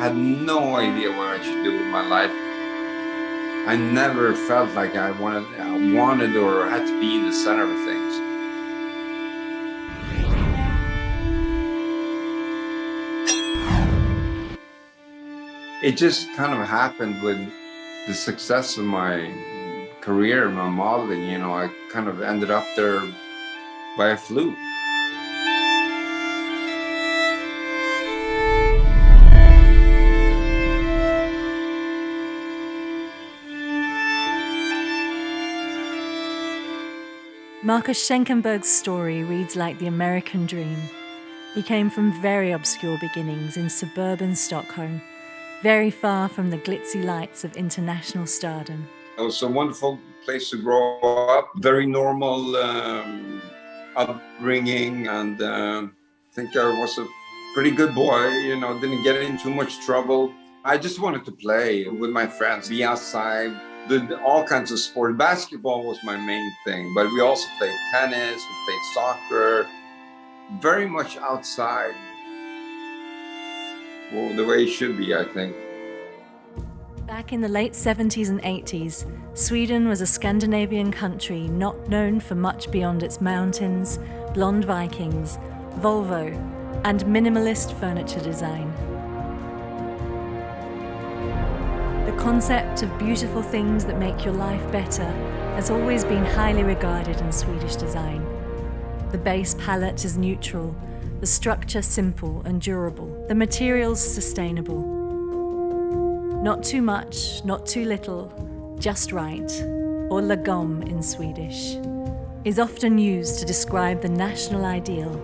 had no idea what I should do with my life. I never felt like I wanted or had to be in the center of things. It just kind of happened with the success of my career, my modeling. You know, I kind of ended up there by a fluke. Marcus Schenkenberg's story reads like the American dream. He came from very obscure beginnings in suburban Stockholm, very far from the glitzy lights of international stardom. It was a wonderful place to grow up, very normal upbringing, and I think I was a pretty good boy, you know, didn't get in too much trouble. I just wanted to play with my friends, be outside, did all kinds of sport. Basketball was my main thing, but we also played tennis, we played soccer, very much outside. Well, the way it should be, I think. Back in the late 70s and 80s, Sweden was a Scandinavian country not known for much beyond its mountains, blonde Vikings, Volvo, and minimalist furniture design. The concept of beautiful things that make your life better has always been highly regarded in Swedish design. The base palette is neutral, the structure simple and durable, the materials sustainable. Not too much, not too little, just right, or lagom in Swedish, is often used to describe the national ideal,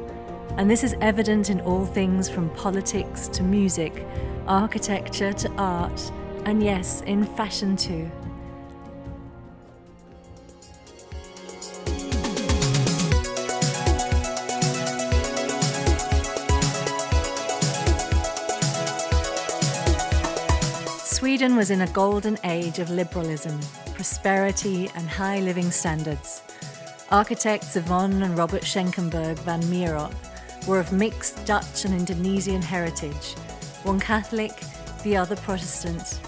and this is evident in all things from politics to music, architecture to art, and yes, in fashion too. Sweden was in a golden age of liberalism, prosperity, and high living standards. Architects Yvonne and Robert Schenkenberg van Mierop were of mixed Dutch and Indonesian heritage, one Catholic, the other Protestant.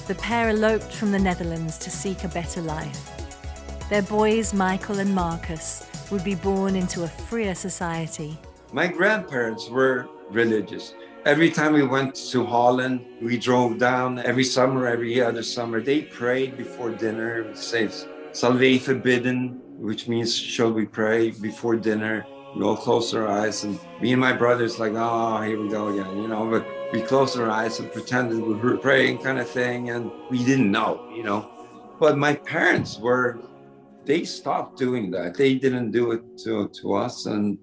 The pair eloped from the Netherlands to seek a better life. Their boys, Michael and Marcus, would be born into a freer society. My grandparents were religious. Every time we went to Holland, we drove down every summer, every other summer. They prayed before dinner. It says, Salve forbidden, which means, shall we pray before dinner? We all closed our eyes, and me and my brothers like, oh, here we go again, you know, but we closed our eyes and pretended we were praying kind of thing, and we didn't know, you know. But my parents they stopped doing that. They didn't do it to us, and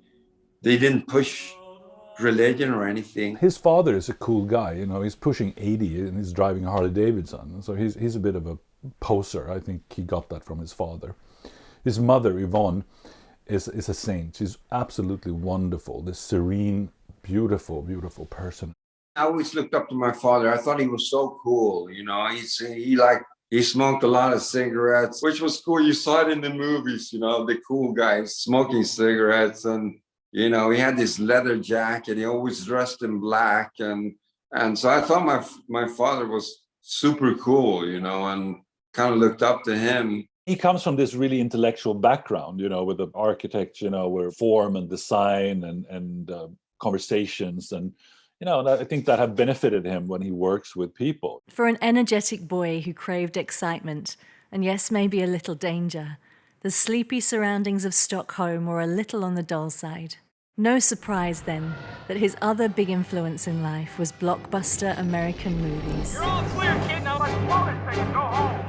they didn't push religion or anything. His father is a cool guy, you know, he's pushing 80 and he's driving a Harley Davidson, so he's a bit of a poser. I think he got that from his father. His mother, Yvonne, is a saint. She's absolutely wonderful, this serene, beautiful, beautiful person. I always looked up to my father. I thought he was so cool, you know. He smoked a lot of cigarettes, which was cool. You saw it in the movies, you know, the cool guys smoking cigarettes, and you know, he had this leather jacket. He always dressed in black, and so I thought my father was super cool, you know, and kind of looked up to him. He comes from this really intellectual background, you know, with the architect, you know, where form and design and conversations, and you know, I think that have benefited him when he works with people. For an energetic boy who craved excitement, and yes, maybe a little danger, the sleepy surroundings of Stockholm were a little on the dull side. No surprise, then, that his other big influence in life was blockbuster American movies. You're all clear, kid. Now let's blow this thing and go home.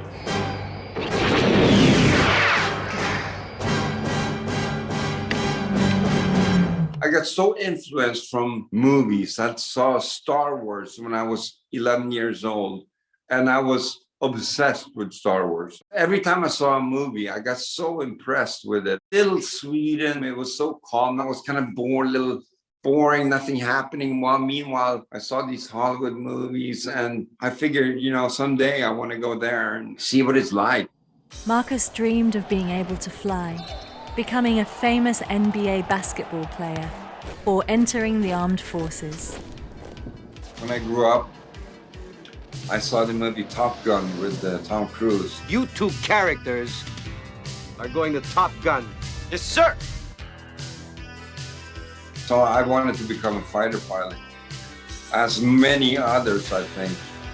I got so influenced from movies. I saw Star Wars when I was 11 years old, and I was obsessed with Star Wars. Every time I saw a movie, I got so impressed with it. Little Sweden, it was so calm. I was kind of bored, a little boring, nothing happening. Meanwhile, I saw these Hollywood movies, and I figured, you know, someday I want to go there and see what it's like. Marcus dreamed of being able to fly, becoming a famous NBA basketball player, or entering the armed forces. When I grew up, I saw the movie Top Gun with Tom Cruise. You two characters are going to Top Gun. Yes, sir. So I wanted to become a fighter pilot, as many others, I think,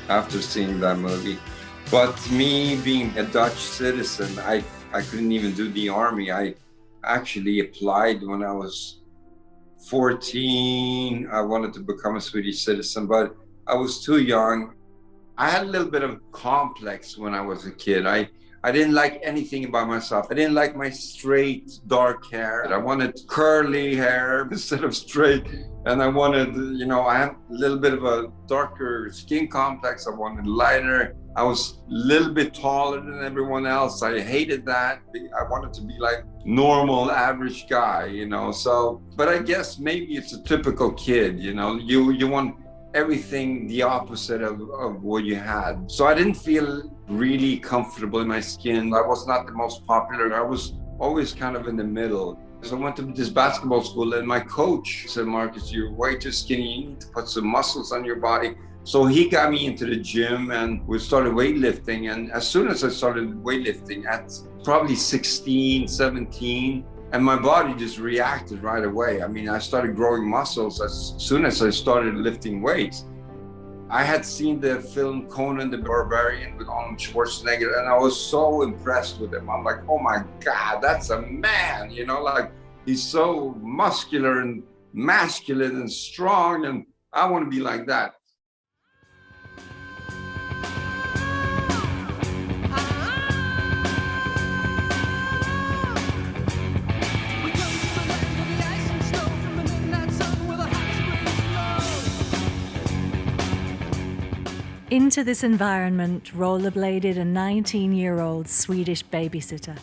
after seeing that movie. But me being a Dutch citizen, I couldn't even do the army. I actually applied when I was 14. I wanted to become a Swedish citizen, but I was too young. I had a little bit of complex when I was a kid. I didn't like anything about myself. I didn't like my straight, dark hair. I wanted curly hair instead of straight. And I wanted, I had a little bit of a darker skin complex. I wanted lighter. I was a little bit taller than everyone else. I hated that. I wanted to be like normal, average guy, So, but I guess maybe it's a typical kid, you want everything the opposite of what you had. So I didn't feel really comfortable in my skin. I was not the most popular. I was always kind of in the middle. So I went to this basketball school and my coach said, Marcus, you're way too skinny. You need to put some muscles on your body. So he got me into the gym and we started weightlifting. And as soon as I started weightlifting at probably 16, 17, and my body just reacted right away. I mean, I started growing muscles as soon as I started lifting weights. I had seen the film Conan the Barbarian with Arnold Schwarzenegger, and I was so impressed with him. I'm like, oh my God, that's a man, like he's so muscular and masculine and strong, and I want to be like that. Into this environment rollerbladed a 19-year-old Swedish babysitter,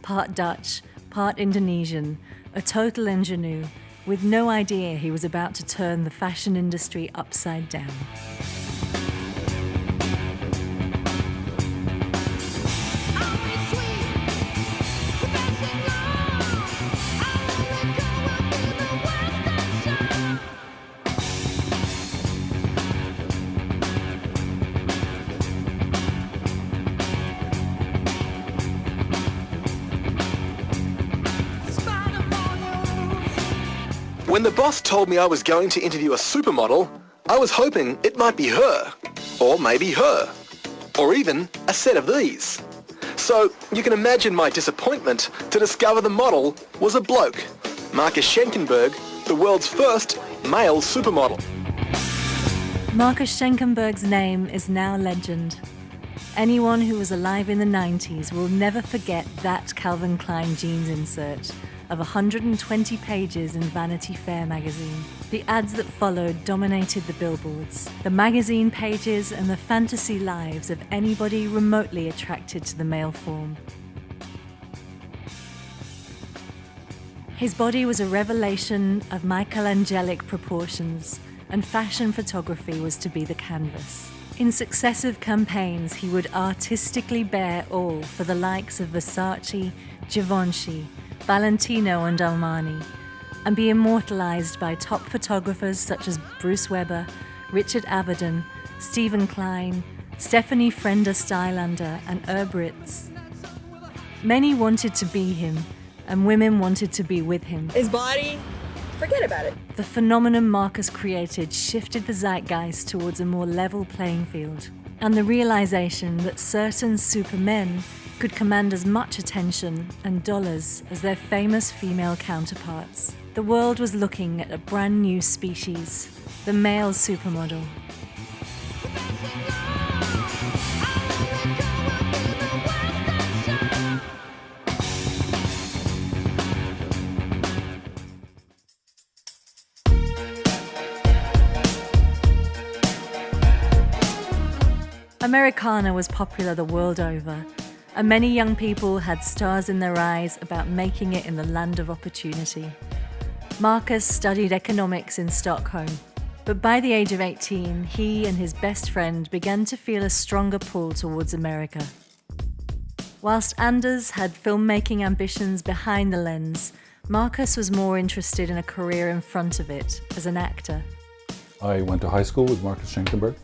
part Dutch, part Indonesian, a total ingenue, with no idea he was about to turn the fashion industry upside down. When the boss told me I was going to interview a supermodel, I was hoping it might be her, or maybe her, or even a set of these. So you can imagine my disappointment to discover the model was a bloke, Marcus Schenkenberg, the world's first male supermodel. Marcus Schenkenberg's name is now legend. Anyone who was alive in the 90s will never forget that Calvin Klein jeans insert of 120 pages in Vanity Fair magazine. The ads that followed dominated the billboards, the magazine pages, and the fantasy lives of anybody remotely attracted to the male form. His body was a revelation of Michelangelic proportions, and fashion photography was to be the canvas. In successive campaigns, he would artistically bear all for the likes of Versace, Givenchy, Valentino and Armani, and be immortalized by top photographers such as Bruce Weber, Richard Avedon, Stephen Klein, Stephanie Frenda Stylander, and Erbritz. Many wanted to be him, and women wanted to be with him. His body, forget about it. The phenomenon Marcus created shifted the zeitgeist towards a more level playing field, and the realization that certain supermen could command as much attention and dollars as their famous female counterparts. The world was looking at a brand new species, the male supermodel. Americana was popular the world over, and many young people had stars in their eyes about making it in the land of opportunity. Marcus studied economics in Stockholm, but by the age of 18, he and his best friend began to feel a stronger pull towards America. Whilst Anders had filmmaking ambitions behind the lens, Marcus was more interested in a career in front of it as an actor. I went to high school with Marcus Schenkenberg,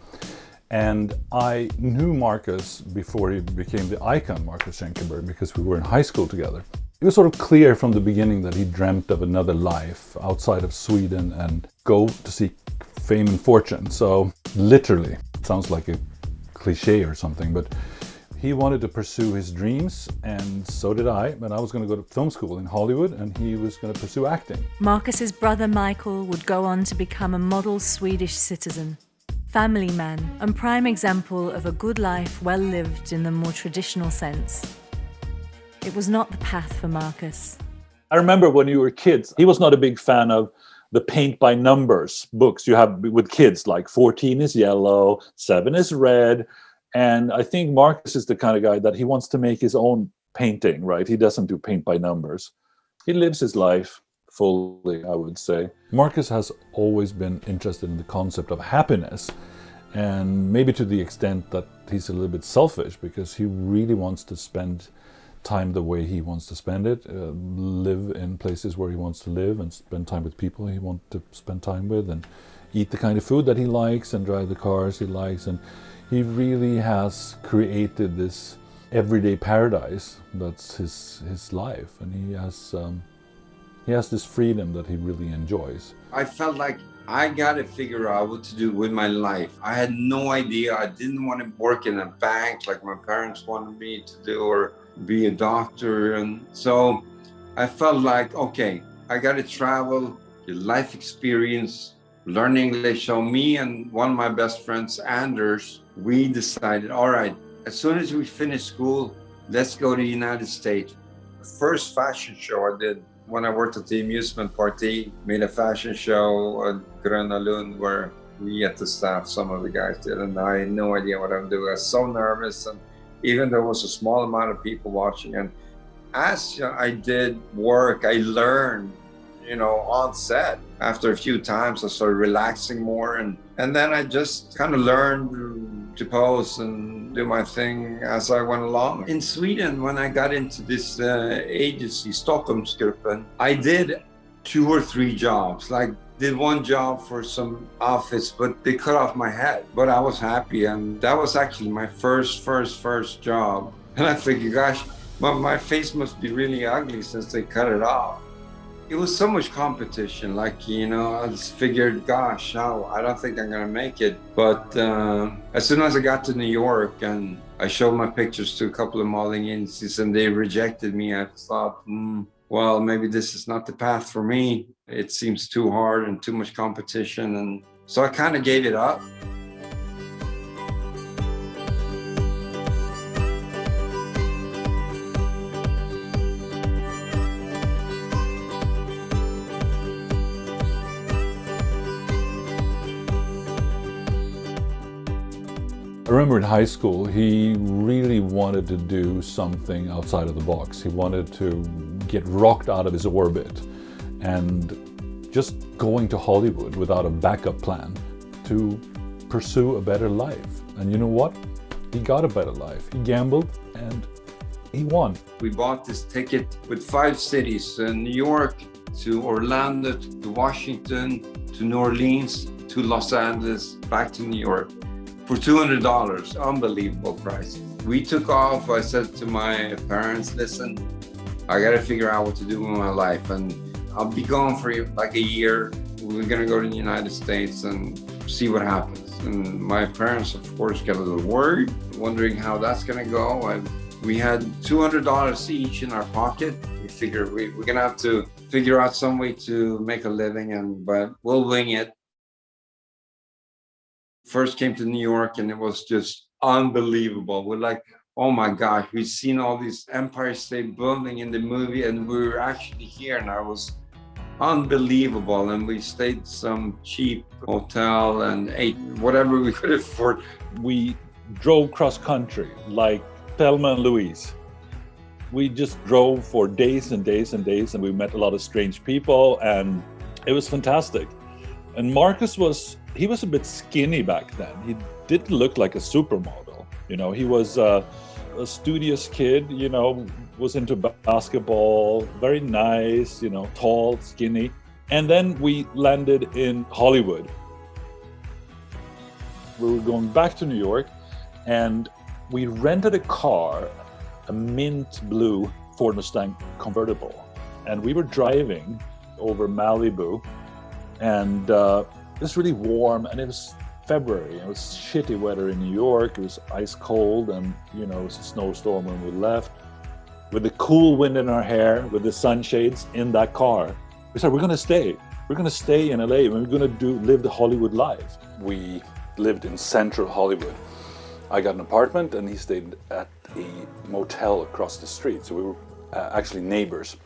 And I knew Marcus before he became the icon Marcus Schenkenberg, because we were in high school together. It was sort of clear from the beginning that he dreamt of another life outside of Sweden and go to seek fame and fortune. So literally, it sounds like a cliche or something, but he wanted to pursue his dreams, and so did I. But I was going to go to film school in Hollywood, and he was going to pursue acting. Marcus's brother Michael would go on to become a model Swedish citizen, family man, and prime example of a good life well lived in the more traditional sense. It was not the path for Marcus. I remember when you were kids, he was not a big fan of the paint by numbers books you have with kids, like 14 is yellow, 7 is red. And I think Marcus is the kind of guy that he wants to make his own painting, right? He doesn't do paint by numbers. He lives his life fully, I would say. Marcus has always been interested in the concept of happiness, and maybe to the extent that he's a little bit selfish, because he really wants to spend time the way he wants to spend it, live in places where he wants to live, and spend time with people he wants to spend time with, and eat the kind of food that he likes, and drive the cars he likes. And he really has created this everyday paradise that's his life, and he has this freedom that he really enjoys. I felt like I got to figure out what to do with my life. I had no idea. I didn't want to work in a bank like my parents wanted me to do, or be a doctor. And so I felt like, okay, I got to travel, get life experience, learn English. So me and one of my best friends, Anders, we decided, all right, as soon as we finish school, let's go to the United States. The first fashion show I did when I worked at the amusement park, they made a fashion show at Gröna Lund where we at the staff, some of the guys did, and I had no idea what I'm doing. I was so nervous, and even there was a small amount of people watching. And as I did work, I learned, on set. After a few times, I started relaxing more, and then I just kind of learned to pose and do my thing as I went along. In Sweden, when I got into this agency, Stockholmsgruppen, I did 2 or 3 jobs. Like, did one job for some outfits, but they cut off my head. But I was happy, and that was actually my first job. And I figured, gosh, my face must be really ugly since they cut it off. It was so much competition, I just figured, gosh, no, I don't think I'm gonna make it. But as soon as I got to New York and I showed my pictures to a couple of modeling agencies and they rejected me, I thought, well, maybe this is not the path for me. It seems too hard and too much competition. And so I kind of gave it up. I remember in high school, he really wanted to do something outside of the box. He wanted to get rocked out of his orbit, and just going to Hollywood without a backup plan to pursue a better life. And you know what? He got a better life. He gambled and he won. We bought this ticket with 5 cities, New York to Orlando to Washington to New Orleans to Los Angeles, back to New York. For $200, unbelievable price. We took off. I said to my parents, listen, I gotta figure out what to do with my life, and I'll be gone for like a year. We're gonna go to the United States and see what happens. And my parents, of course, got a little worried, wondering how that's gonna go. And we had $200 each in our pocket. We figured we're gonna have to figure out some way to make a living, but we'll wing it. First came to New York, and it was just unbelievable. We're like, oh my gosh, we've seen all these Empire State Building in the movie, and we were actually here, and it was unbelievable. And we stayed some cheap hotel and ate whatever we could afford. We drove cross country like Thelma and Louise. We just drove for days and days and days, and we met a lot of strange people, and it was fantastic. And Marcus was a bit skinny back then. He didn't look like a supermodel. He was a studious kid, was into basketball, very nice, tall, skinny. And then we landed in Hollywood. we were going back to New York, and we rented a car, a mint blue Ford Mustang convertible. And we were driving over Malibu, and it was really warm, and it was February. It was shitty weather in New York. It was ice cold, and it was a snowstorm when we left. With the cool wind in our hair, with the sunshades in that car, we said, we're going to stay. We're going to stay in LA, and we're going to live the Hollywood life. We lived in central Hollywood. I got an apartment, and he stayed at a motel across the street. So we were actually neighbors.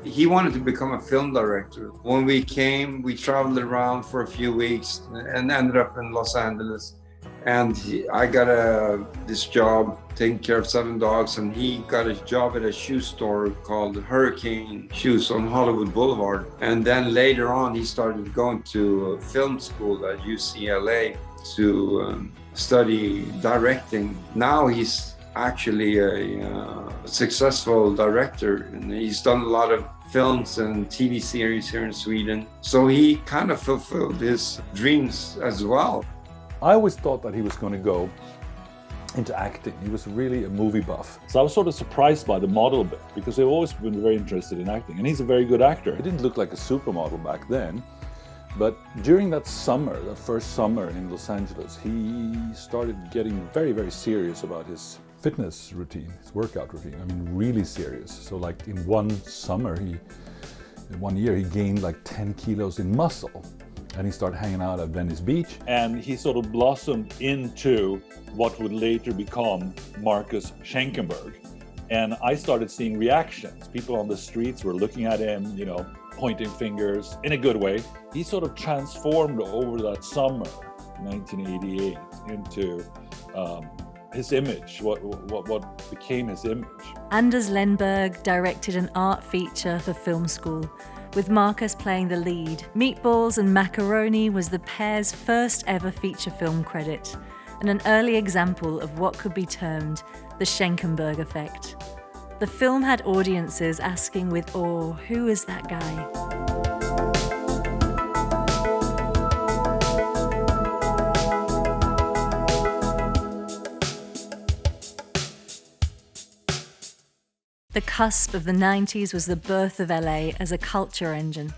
He wanted to become a film director. When we came, we traveled around for a few weeks and ended up in Los Angeles. And I got this job taking care of 7 dogs, and he got a job at a shoe store called Hurricane Shoes on Hollywood Boulevard. And then later on, he started going to film school at UCLA to study directing. Now he's actually a successful director, and he's done a lot of films and TV series here in Sweden. So he kind of fulfilled his dreams as well. I always thought that he was going to go into acting. He was really a movie buff. So I was sort of surprised by the model bit, because they've always been very interested in acting, and he's a very good actor. He didn't look like a supermodel back then, but during that summer, that first summer in Los Angeles, he started getting very, very serious about his fitness routine, his workout routine. I mean, really serious. So like in one year, he gained like 10 kilos in muscle. And he started hanging out at Venice Beach. And he sort of blossomed into what would later become Marcus Schenkenberg. And I started seeing reactions. People on the streets were looking at him, pointing fingers in a good way. He sort of transformed over that summer, 1988, into his image, what became his image. Anders Lenberg directed an art feature for film school, with Marcus playing the lead. Meatballs and Macaroni was the pair's first ever feature film credit, and an early example of what could be termed the Schenkenberg effect. The film had audiences asking with awe, who is that guy? The cusp of the 90s was the birth of LA as a culture engine.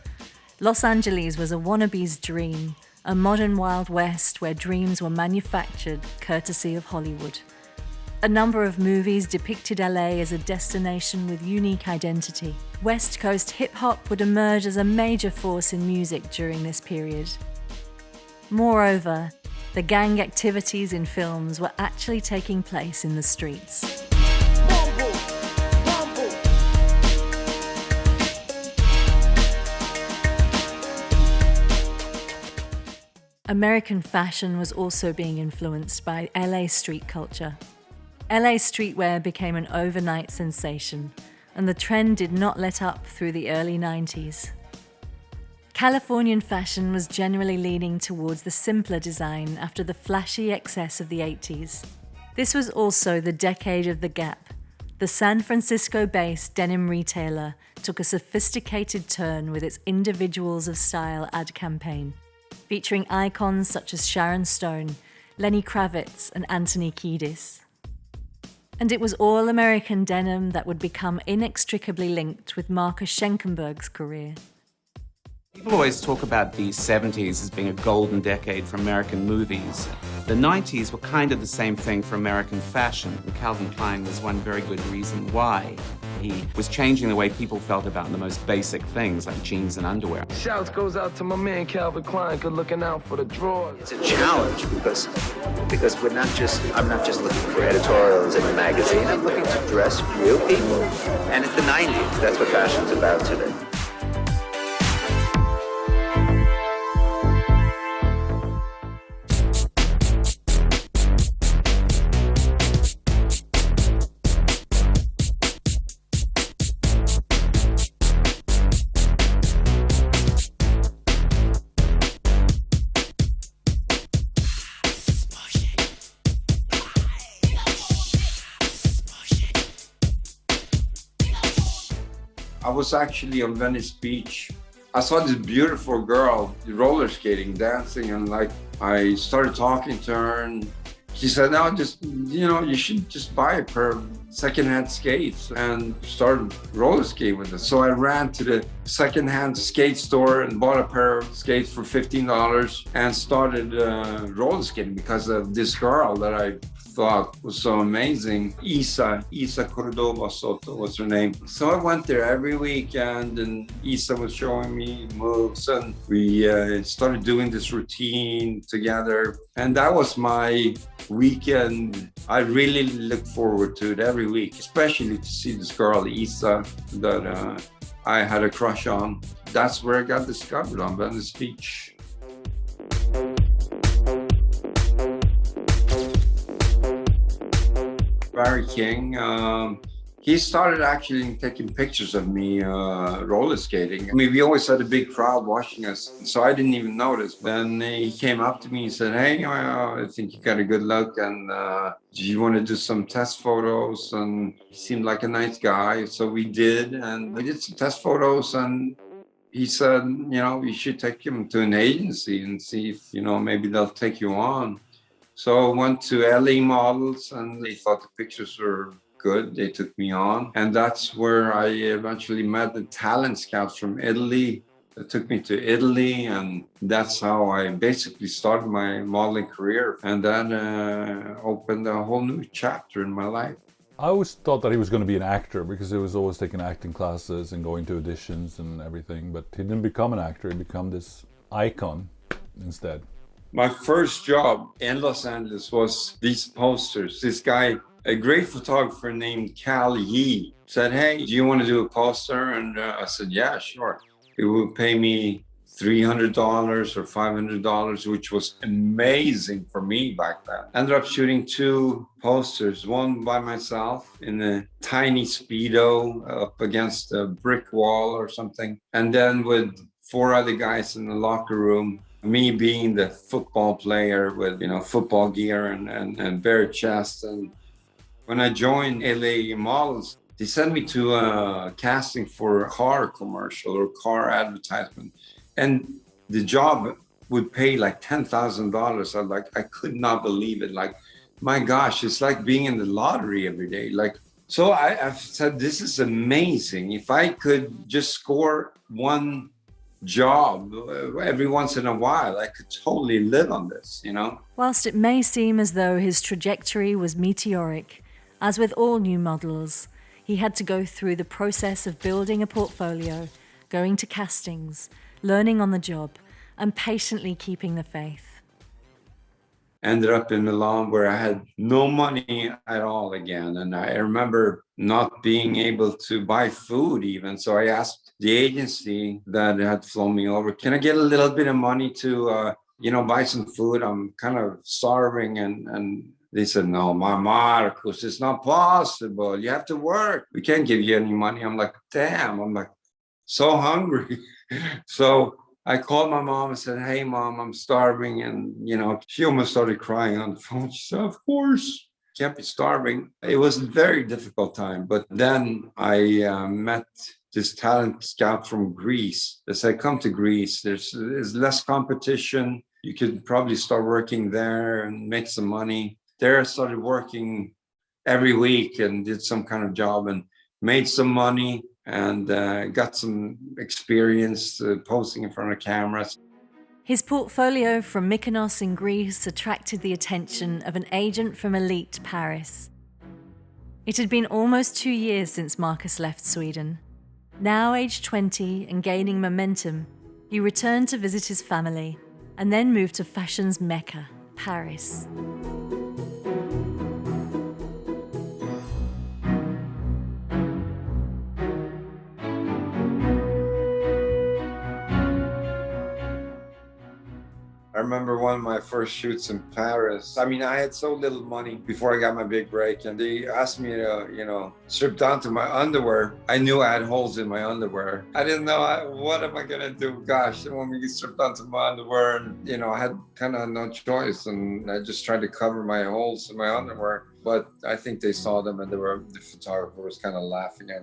Los Angeles was a wannabe's dream, a modern Wild West where dreams were manufactured courtesy of Hollywood. A number of movies depicted LA as a destination with unique identity. West Coast hip-hop would emerge as a major force in music during this period. Moreover, the gang activities in films were actually taking place in the streets. American fashion was also being influenced by LA street culture. LA streetwear became an overnight sensation, and the trend did not let up through the early 90s. Californian fashion was generally leaning towards the simpler design after the flashy excess of the 80s. This was also the decade of the Gap. The San Francisco-based denim retailer took a sophisticated turn with its Individuals of Style ad campaign, featuring icons such as Sharon Stone, Lenny Kravitz, and Anthony Kiedis. And it was all American denim that would become inextricably linked with Marcus Schenkenberg's career. People always talk about the 70s as being a golden decade for American movies. The 90s were kind of the same thing for American fashion, and Calvin Klein was one very good reason why. He was changing the way people felt about the most basic things like jeans and underwear. Shouts goes out to my man Calvin Klein, good looking out for the drawers. It's a challenge because I'm not just looking for editorials in a magazine, I'm looking to dress real people. And it's the 90s, that's what fashion's about today. I was actually on Venice Beach. I saw this beautiful girl roller skating, dancing, and like I started talking to her, and she said, no, just, you should just buy a pair of secondhand skates and start roller skate with it. So I ran to the secondhand skate store and bought a pair of skates for $15 and started roller skating because of this girl that I thought was so amazing. Isa Cordova Soto was her name. So I went there every weekend, and Isa was showing me moves, and we started doing this routine together. And that was my weekend. I really look forward to it every week, especially to see this girl, Isa, that I had a crush on. That's where I got discovered, on Venice Beach. Barry King, he started actually taking pictures of me roller skating. I mean, we always had a big crowd watching us, so I didn't even notice. Then he came up to me and said, hey, I think you got a good look, and do you want to do some test photos? And he seemed like a nice guy, so we did, and we did some test photos, and he said, you should take him to an agency and see if, maybe they'll take you on. So I went to LA Models, and they thought the pictures were good. They took me on. And that's where I eventually met the talent scouts from Italy. They took me to Italy, and that's how I basically started my modeling career. And that opened a whole new chapter in my life. I always thought that he was going to be an actor because he was always taking acting classes and going to auditions and everything. But he didn't become an actor. He became this icon instead. My first job in Los Angeles was these posters. This guy, a great photographer named Cal Yee, said, hey, do you want to do a poster? And I said, yeah, sure. It would pay me $300 or $500, which was amazing for me back then. Ended up shooting 2 posters, one by myself in a tiny Speedo up against a brick wall or something. And then with 4 other guys in the locker room, me being the football player with, football gear and bare chest. And when I joined LA Models, they sent me to a casting for a car commercial or car advertisement. And the job would pay like $10,000. I could not believe it. Like, my gosh, it's like being in the lottery every day. So I've said, this is amazing. If I could just score one job every once in a while, I could totally live on this, Whilst it may seem as though his trajectory was meteoric, as with all new models, he had to go through the process of building a portfolio, going to castings, learning on the job, and patiently keeping the faith. Ended up in Milan where I had no money at all again. And I remember not being able to buy food even. So I asked the agency that had flown me over, can I get a little bit of money to, buy some food? I'm kind of starving. And they said, no, Marcus, it's not possible. You have to work. We can't give you any money. I'm like, damn, I'm like so hungry. So I called my mom and said, hey, Mom, I'm starving. And, she almost started crying on the phone. She said, of course, can't be starving. It was a very difficult time. But then I met this talent scout from Greece. They said, come to Greece. There's less competition. You could probably start working there and make some money. There I started working every week and did some kind of job and made some money. And got some experience posing in front of cameras. His portfolio from Mykonos in Greece attracted the attention of an agent from elite Paris. It had been almost 2 years since Marcus left Sweden. Now aged 20 and gaining momentum, he returned to visit his family and then moved to fashion's Mecca, Paris. I remember one of my first shoots in Paris. I mean, I had so little money before I got my big break, and they asked me to, strip down to my underwear. I knew I had holes in my underwear. I didn't know, what am I gonna do? Gosh, they want me to strip down to my underwear, and, I had kind of no choice, and I just tried to cover my holes in my underwear. But I think they saw them, and the photographer was kind of laughing at,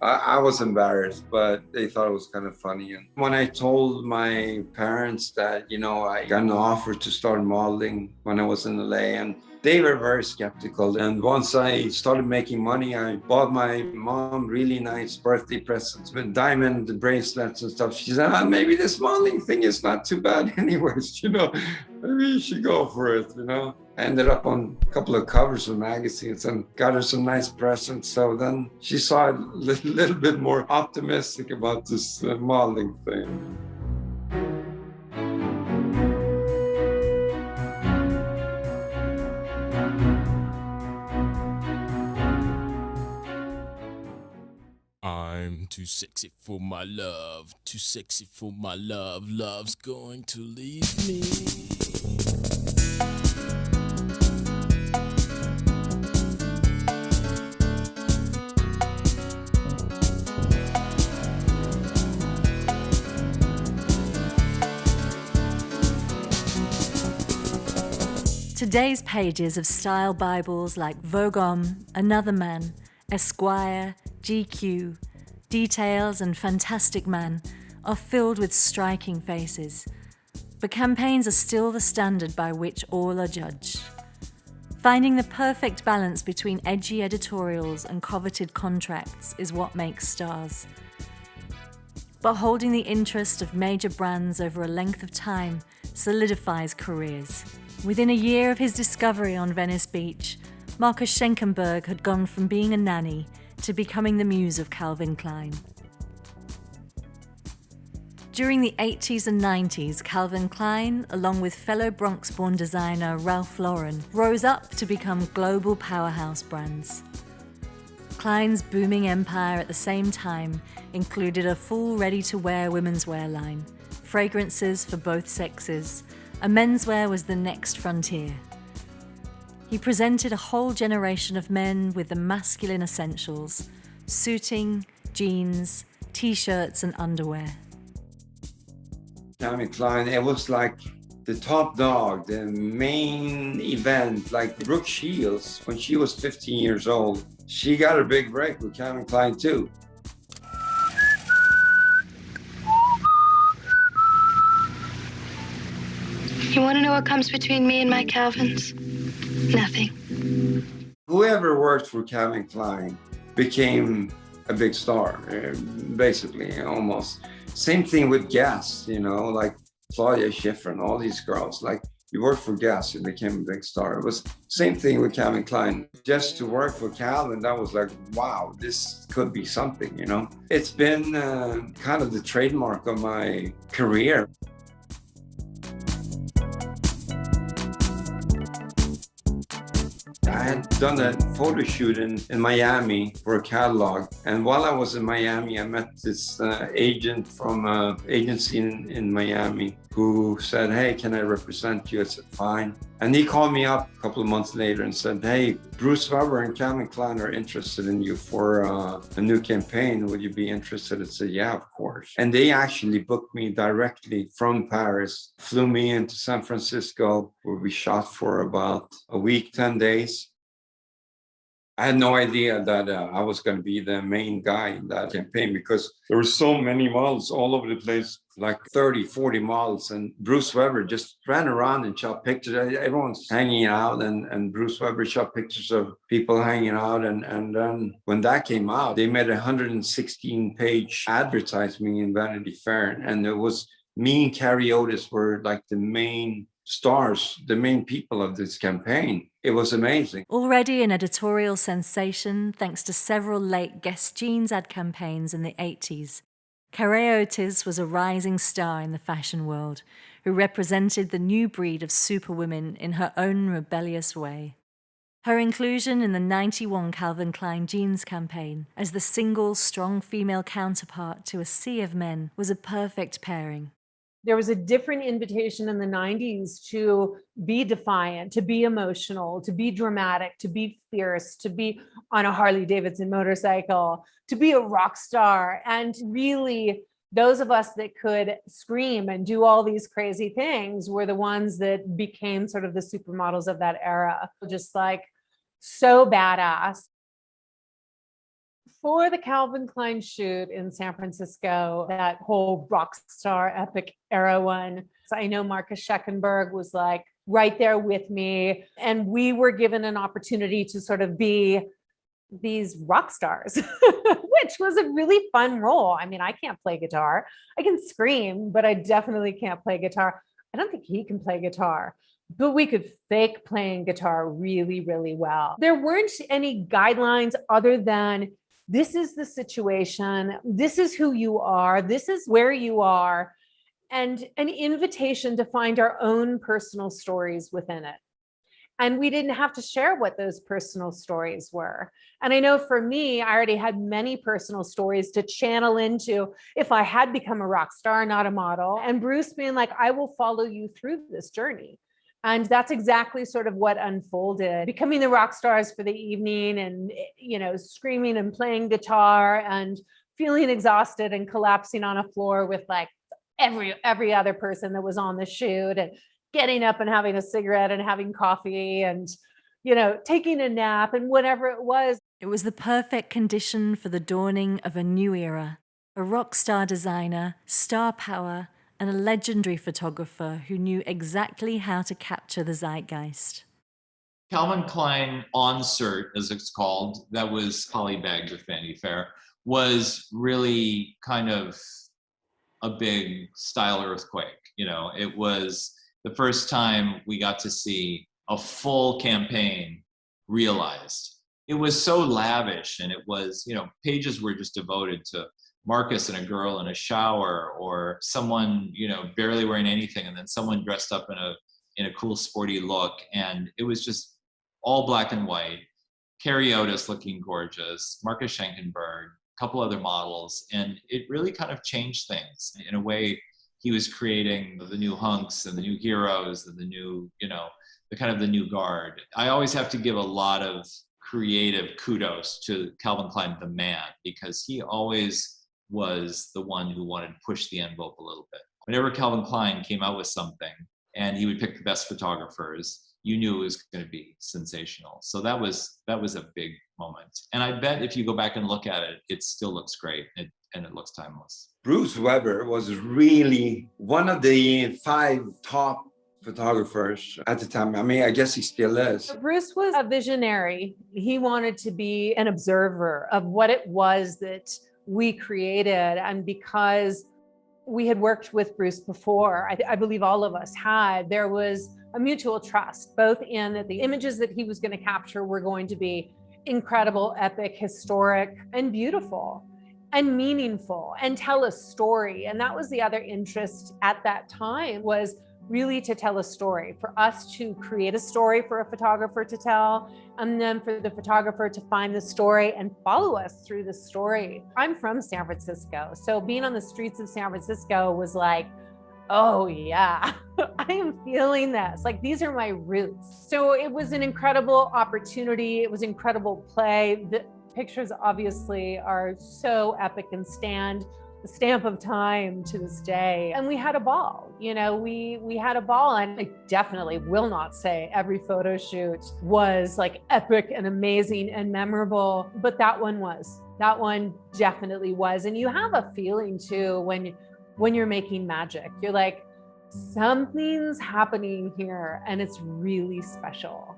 I was embarrassed, but they thought it was kind of funny. And when I told my parents that, I got an offer to start modeling when I was in LA, and they were very skeptical. And once I started making money, I bought my mom really nice birthday presents with diamond bracelets and stuff. She said, maybe this modeling thing is not too bad anyways, maybe you should go for it, I ended up on a couple of covers of magazines and got her some nice presents. So then she saw a little bit more optimistic about this modeling thing. I'm too sexy for my love, too sexy for my love, love's going to leave me. Today's pages of style Bibles like Vogue Homme, Another Man, Esquire, GQ, Details and Fantastic Man are filled with striking faces, but campaigns are still the standard by which all are judged. Finding the perfect balance between edgy editorials and coveted contracts is what makes stars. But holding the interest of major brands over a length of time solidifies careers. Within a year of his discovery on Venice Beach, Marcus Schenkenberg had gone from being a nanny to becoming the muse of Calvin Klein. During the 80s and 90s, Calvin Klein, along with fellow Bronx-born designer Ralph Lauren, rose up to become global powerhouse brands. Klein's booming empire at the same time included a full ready-to-wear women's wear line, fragrances for both sexes, and menswear was the next frontier. He presented a whole generation of men with the masculine essentials: suiting, jeans, t-shirts and underwear. Calvin Klein, it was like the top dog, the main event, like Brooke Shields, when she was 15 years old, she got a big break with Calvin Klein too. You want to know what comes between me and my Calvins? Nothing. Whoever worked for Calvin Klein became a big star, basically, almost. Same thing with Guess, like Claudia Schiffer and all these girls. Like, you work for Guess, you became a big star. It was same thing with Calvin Klein. Just to work for Calvin, that was like, wow, this could be something, It's been kind of the trademark of my career. I had done a photo shoot in Miami for a catalog. And while I was in Miami, I met this agent from an agency in Miami who said, hey, can I represent you? I said, fine. And he called me up a couple of months later and said, hey, Bruce Weber and Calvin Klein are interested in you for a new campaign. Would you be interested? I said, yeah, of course. And they actually booked me directly from Paris, flew me into San Francisco, where we shot for about a week, 10 days. I had no idea that I was going to be the main guy in that campaign because there were so many models all over the place, like 30, 40 models. And Bruce Weber just ran around and shot pictures. Everyone's hanging out and Bruce Weber shot pictures of people hanging out. And then when that came out, they made a 116-page advertisement in Vanity Fair. And it was me and Carrie Otis were like the main stars, the main people of this campaign. It was amazing. Already an editorial sensation thanks to several late Guess Jeans ad campaigns in the 80s, Carrie Otis was a rising star in the fashion world who represented the new breed of superwomen in her own rebellious way. Her inclusion in the 91 Calvin Klein jeans campaign as the single, strong female counterpart to a sea of men was a perfect pairing. There was a different invitation in the 90s to be defiant, to be emotional, to be dramatic, to be fierce, to be on a Harley Davidson motorcycle, to be a rock star. And really, those of us that could scream and do all these crazy things were the ones that became sort of the supermodels of that era. Just like so badass. for the Calvin Klein shoot in San Francisco, that whole rock star epic era one. So I know Marcus Schenkenberg was like right there with me. And we were given an opportunity to sort of be these rock stars, which was a really fun role. I mean, I can't play guitar. I can scream, but I definitely can't play guitar. I don't think he can play guitar, but we could fake playing guitar really, really well. There weren't any guidelines other than this is the situation, this is who you are, this is where you are, and an invitation to find our own personal stories within it. And we didn't have to share what those personal stories were. And I know for me, I already had many personal stories to channel into if I had become a rock star, not a model. And Bruce being like, I will follow you through this journey. And that's exactly sort of what unfolded, becoming the rock stars for the evening and, you know, screaming and playing guitar and feeling exhausted and collapsing on a floor with like every other person that was on the shoot, and getting up and having a cigarette and having coffee and, you know, taking a nap and whatever it was. It was the perfect condition for the dawning of a new era, a rock star designer, star power, and a legendary photographer who knew exactly how to capture the zeitgeist. Calvin Klein on cert, as it's called, that was polybagged with Vanity Fair, was really kind of a big style earthquake. You know, it was the first time we got to see a full campaign realized. It was so lavish, and it was, you know, pages were just devoted to Marcus and a girl in a shower, or someone, you know, barely wearing anything, and then someone dressed up in a cool sporty look. And it was just all black and white. Carrie Otis looking gorgeous, Marcus Schenkenberg, a couple other models, and it really kind of changed things. In a way, he was creating the new hunks and the new heroes and the new, you know, the kind of the new guard. I always have to give a lot of creative kudos to Calvin Klein, the man, because he always was the one who wanted to push the envelope a little bit. Whenever Calvin Klein came out with something and he would pick the best photographers, you knew it was going to be sensational. So that was a big moment. And I bet if you go back and look at it, it still looks great, and it looks timeless. Bruce Weber was really one of the 5 top photographers at the time. I mean, I guess he still is. Bruce was a visionary. He wanted to be an observer of what it was that we created. And because we had worked with Bruce before, I believe all of us had, there was a mutual trust, both in that the images that he was going to capture were going to be incredible, epic, historic, and beautiful, and meaningful, and tell a story. And that was the other interest at that time, was really to tell a story, for us to create a story for a photographer to tell, and then for the photographer to find the story and follow us through the story. I'm from San Francisco, so being on the streets of San Francisco was like, oh yeah, I am feeling this. Like, these are my roots. So it was an incredible opportunity. It was incredible play. The pictures obviously are so epic and stand the stamp of time to this day. And we had a ball, you know, we had a ball. And I definitely will not say every photo shoot was like epic and amazing and memorable, but that one definitely was. And you have a feeling too, when you're making magic, you're like, something's happening here and it's really special.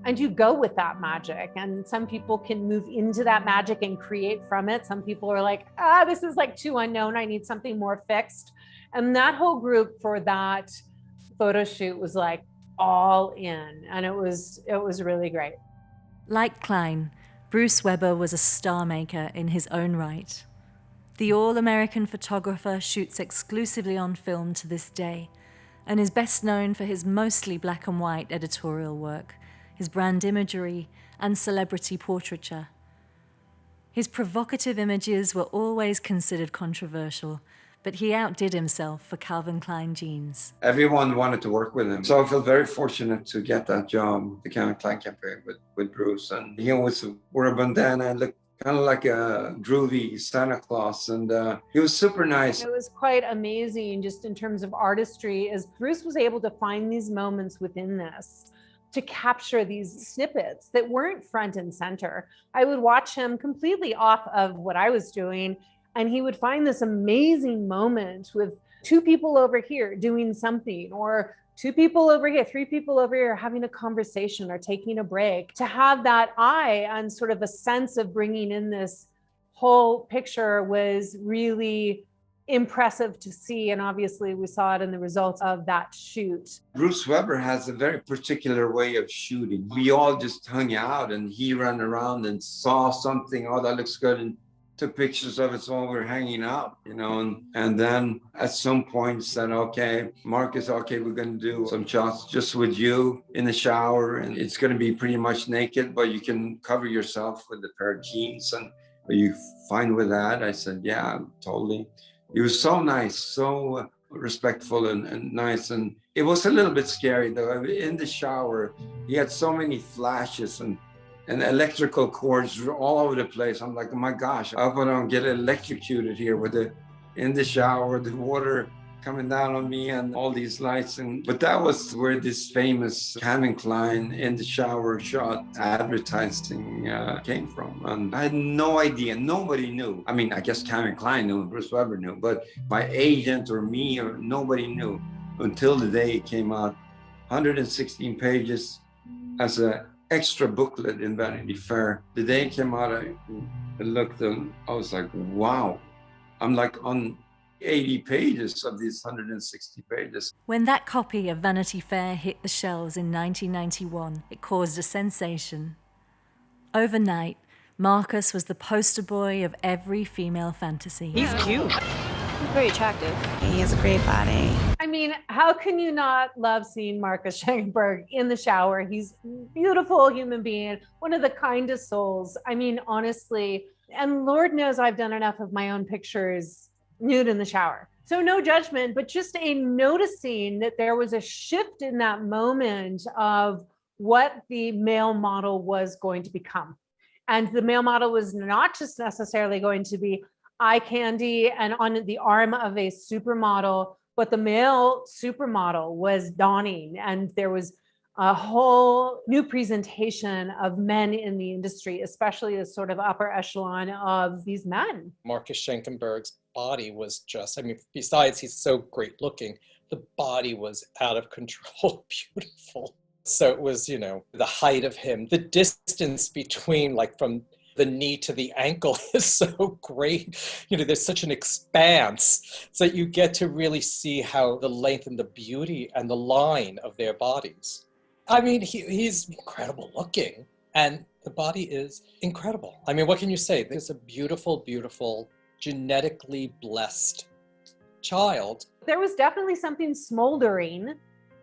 And you go with that magic. And some people can move into that magic and create from it. Some people are like, this is like too unknown. I need something more fixed. And that whole group for that photo shoot was like all in. And it was really great. Like Klein, Bruce Weber was a star maker in his own right. The all-American photographer shoots exclusively on film to this day, and is best known for his mostly black and white editorial work, his brand imagery, and celebrity portraiture. His provocative images were always considered controversial, but he outdid himself for Calvin Klein jeans. Everyone wanted to work with him. So I feel very fortunate to get that job, the Calvin Klein campaign with Bruce. And he always wore a bandana and looked kind of like a groovy Santa Claus, and he was super nice. It was quite amazing just in terms of artistry, as Bruce was able to find these moments within this to capture these snippets that weren't front and center. I would watch him completely off of what I was doing, and he would find this amazing moment with two people over here doing something, or two people over here, three people over here having a conversation or taking a break. To have that eye and sort of a sense of bringing in this whole picture was really impressive to see. And obviously we saw it in the results of that shoot. Bruce Weber has a very particular way of shooting. We all just hung out and he ran around and saw something, oh, that looks good, and took pictures of it while we were hanging out, you know, and then at some point said, okay, Marcus, okay, we're going to do some shots just with you in the shower, and it's going to be pretty much naked, but you can cover yourself with a pair of jeans. And are you fine with that? I said, yeah, totally. He was so nice, so respectful and nice. And it was a little bit scary though. In the shower, he had so many flashes and electrical cords were all over the place. I'm like, oh my gosh, I hope I don't get electrocuted here with in the shower, the water coming down on me and all these lights. But that was where this famous Calvin Klein in the shower shot advertising came from. And I had no idea, nobody knew. I mean, I guess Calvin Klein knew, Bruce Weber knew, but my agent or me or nobody knew until the day it came out. 116 pages as a extra booklet in Vanity Fair. The day it came out, I looked and I was like, wow, I'm like on 80 pages of these 160 pages. When that copy of Vanity Fair hit the shelves in 1991, it caused a sensation. Overnight, Marcus was the poster boy of every female fantasy. He's cute. Very attractive. He has a great body. I mean, how can you not love seeing Marcus Schenkenberg in the shower? He's a beautiful human being, one of the kindest souls. I mean, honestly, and Lord knows I've done enough of my own pictures nude in the shower. So no judgment, but just a noticing that there was a shift in that moment of what the male model was going to become. And the male model was not just necessarily going to be eye candy and on the arm of a supermodel, but the male supermodel was dawning, and there was a whole new presentation of men in the industry, especially the sort of upper echelon of these men. Marcus Schenkenberg's body was just, I mean, besides he's so great looking, the body was out of control, beautiful. So it was, you know, the height of him, the distance between like from the knee to the ankle is so great. You know, there's such an expanse so that you get to really see how the length and the beauty and the line of their bodies. I mean, he's incredible looking and the body is incredible. I mean, what can you say? There's a beautiful, beautiful, genetically blessed child. There was definitely something smoldering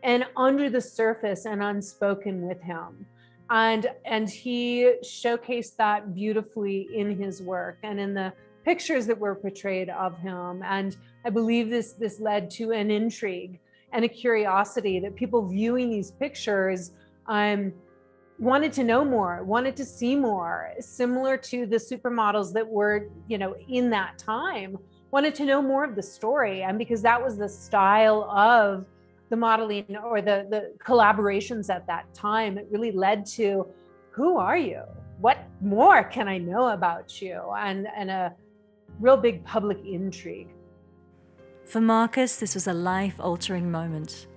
and under the surface and unspoken with him. And he showcased that beautifully in his work and in the pictures that were portrayed of him. And I believe this led to an intrigue and a curiosity that people viewing these pictures wanted to know more, wanted to see more, similar to the supermodels that were, you know, in that time, wanted to know more of the story. And because that was the style of the modeling or the collaborations at that time, it really led to, who are you? What more can I know about you? And a real big public intrigue. For Marcus, this was a life-altering moment.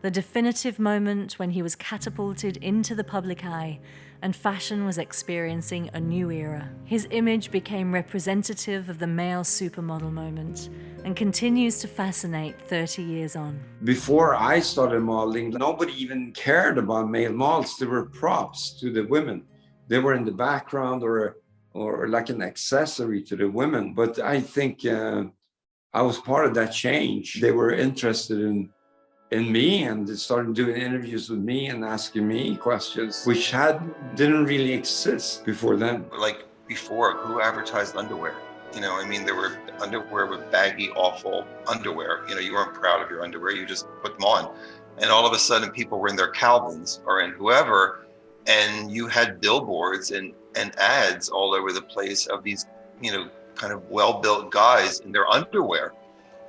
The definitive moment when he was catapulted into the public eye and fashion was experiencing a new era. His image became representative of the male supermodel moment and continues to fascinate 30 years on. Before I started modeling, nobody even cared about male models. They were props to the women. They were in the background or like an accessory to the women. But I think I was part of that change. They were interested in me and they started doing interviews with me and asking me questions, which didn't really exist before then. Like before, who advertised underwear? You know, I mean, there were underwear with baggy, awful underwear. You know, you weren't proud of your underwear, you just put them on. And all of a sudden people were in their Calvins or in whoever, and you had billboards and ads all over the place of these, you know, kind of well-built guys in their underwear.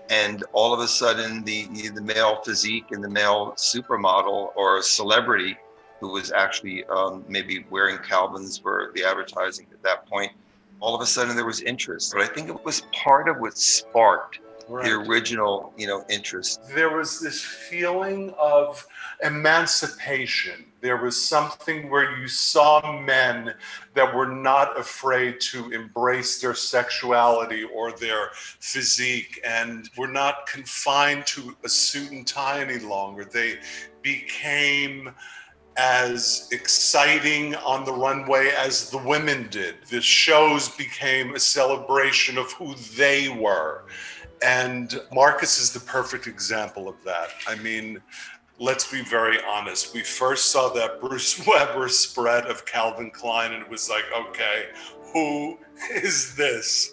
And all of a sudden, the male physique and the male supermodel or celebrity who was actually maybe wearing Calvins for the advertising at that point, all of a sudden there was interest. But I think it was part of what sparked the original, interest. There was this feeling of emancipation. There was something where you saw men that were not afraid to embrace their sexuality or their physique and were not confined to a suit and tie any longer. They became as exciting on the runway as the women did. The shows became a celebration of who they were. And Marcus is the perfect example of that. I mean, let's be very honest. We first saw that Bruce Weber spread of Calvin Klein and it was like, okay, who is this?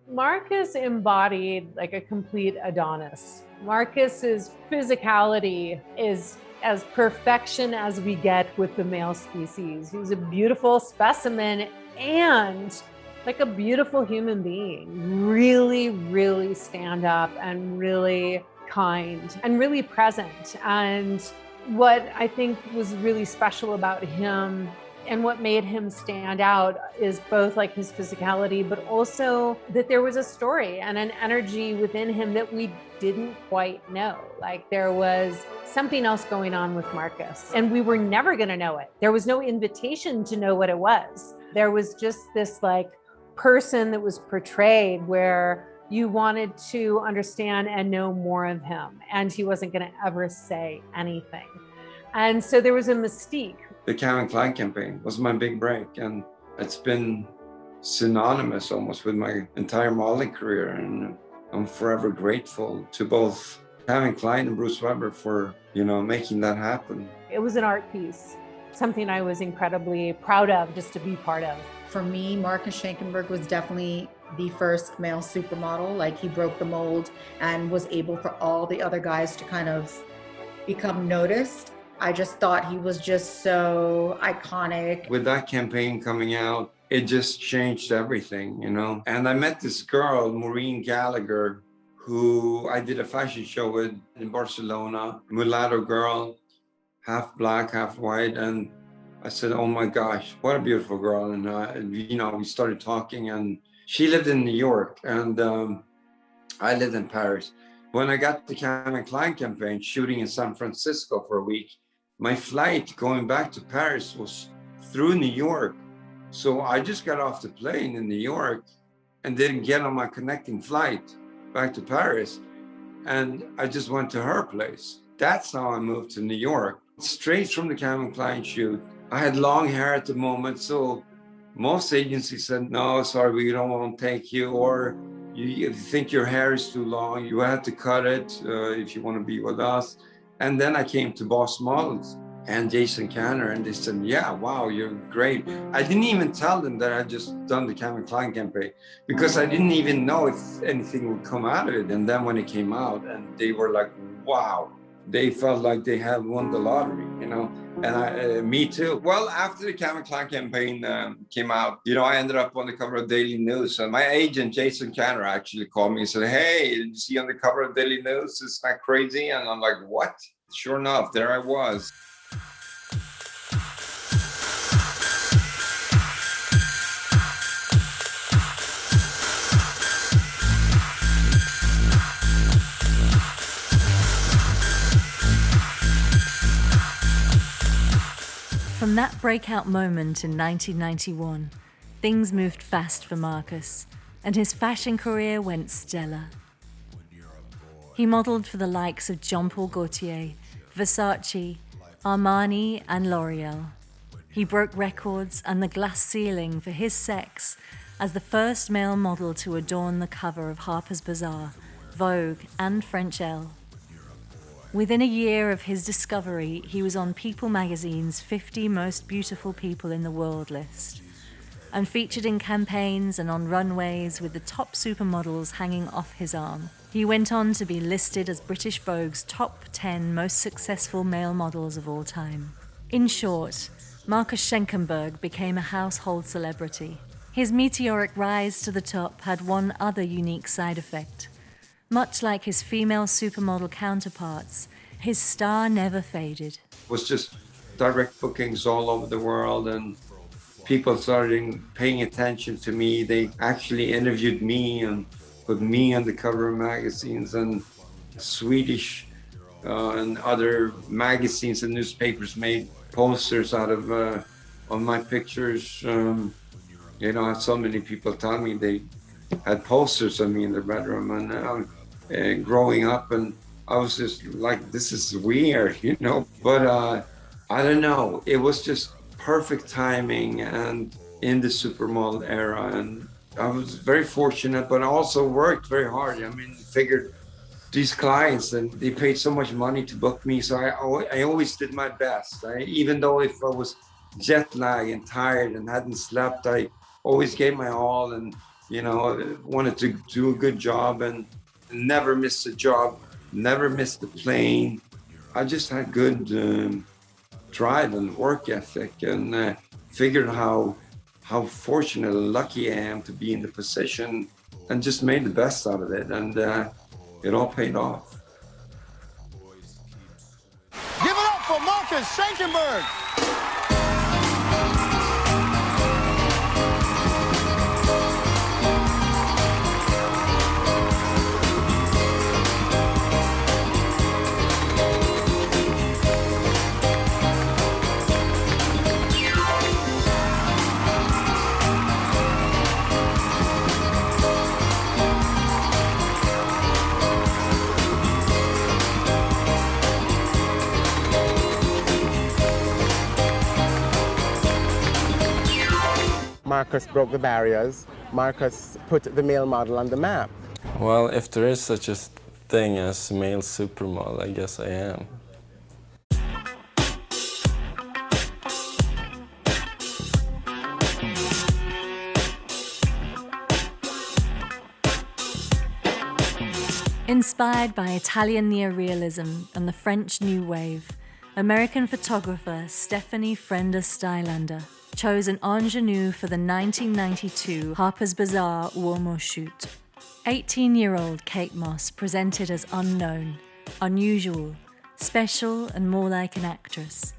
Marcus embodied like a complete Adonis. Marcus's physicality is as perfection as we get with the male species. He's a beautiful specimen and like a beautiful human being, really, really stand up and really kind and really present. And what I think was really special about him and what made him stand out is both like his physicality, but also that there was a story and an energy within him that we didn't quite know. Like there was something else going on with Marcus and we were never gonna know it. There was no invitation to know what it was. There was just this like person that was portrayed where you wanted to understand and know more of him, and he wasn't going to ever say anything. And so there was a mystique. The Calvin Klein campaign was my big break, and it's been synonymous almost with my entire modeling career, and I'm forever grateful to both Calvin Klein and Bruce Weber for, making that happen. It was an art piece, something I was incredibly proud of just to be part of. For me, Marcus Schenkenberg was definitely the first male supermodel. Like he broke the mold and was able for all the other guys to kind of become noticed. I just thought he was just so iconic. With that campaign coming out, it just changed everything, And I met this girl, Maureen Gallagher, who I did a fashion show with in Barcelona, mulatto girl, half black, half white. And I said, oh my gosh, what a beautiful girl. And, we started talking and she lived in New York and I lived in Paris. When I got the Calvin Klein campaign shooting in San Francisco for a week, my flight going back to Paris was through New York. So I just got off the plane in New York and didn't get on my connecting flight back to Paris. And I just went to her place. That's how I moved to New York, straight from the Calvin Klein shoot. I had long hair at the moment, so most agencies said, no, sorry, we don't want to take you, or you think your hair is too long, you have to cut it if you want to be with us. And then I came to Boss Models and Jason Canner, and they said, yeah, wow, you're great. I didn't even tell them that I just done the Calvin Klein campaign because I didn't even know if anything would come out of it. And then when it came out, and they were like, wow, they felt like they had won the lottery, and me too. Well, after the Calvin Klein campaign came out, I ended up on the cover of Daily News. And my agent, Jason Canner, actually called me and said, hey, did you see on the cover of Daily News? Isn't that crazy? And I'm like, what? Sure enough, there I was. From that breakout moment in 1991, things moved fast for Marcus, and his fashion career went stellar. He modeled for the likes of Jean Paul Gaultier, Versace, Armani, and L'Oreal. He broke records and the glass ceiling for his sex as the first male model to adorn the cover of Harper's Bazaar, Vogue, and French Elle. Within a year of his discovery, he was on People magazine's 50 Most Beautiful People in the World list, and featured in campaigns and on runways with the top supermodels hanging off his arm. He went on to be listed as British Vogue's top 10 most successful male models of all time. In short, Marcus Schenkenberg became a household celebrity. His meteoric rise to the top had one other unique side effect. Much like his female supermodel counterparts, his star never faded. Was just direct bookings all over the world, and people started paying attention to me. They actually interviewed me and put me on the cover of magazines, and Swedish and other magazines and newspapers made posters out of my pictures. You know, I had so many people tell me they had posters of me in their bedroom, and growing up, and I was just like, this is weird, you know. But I don't know, it was just perfect timing and in the supermodel era, and I was very fortunate, but I also worked very hard. I mean, figured these clients, and they paid so much money to book me, so I always did my best. Even though if I was jet lagged and tired and hadn't slept, I always gave my all, and you know, wanted to do a good job and never missed a job, never missed a plane. I just had good drive and work ethic, and figured how fortunate and lucky I am to be in the position, and just made the best out of it, and it all paid off. Give it up for Marcus Schenkenberg. Marcus broke the barriers. Marcus put the male model on the map. Well, if there is such a thing as male supermodel, I guess I am. Inspired by Italian neorealism and the French New Wave, American photographer Stephanie Frenda-Stylander chose an ingenue for the 1992 Harper's Bazaar Uomo shoot. 18-year-old Kate Moss presented as unknown, unusual, special, and more like an actress.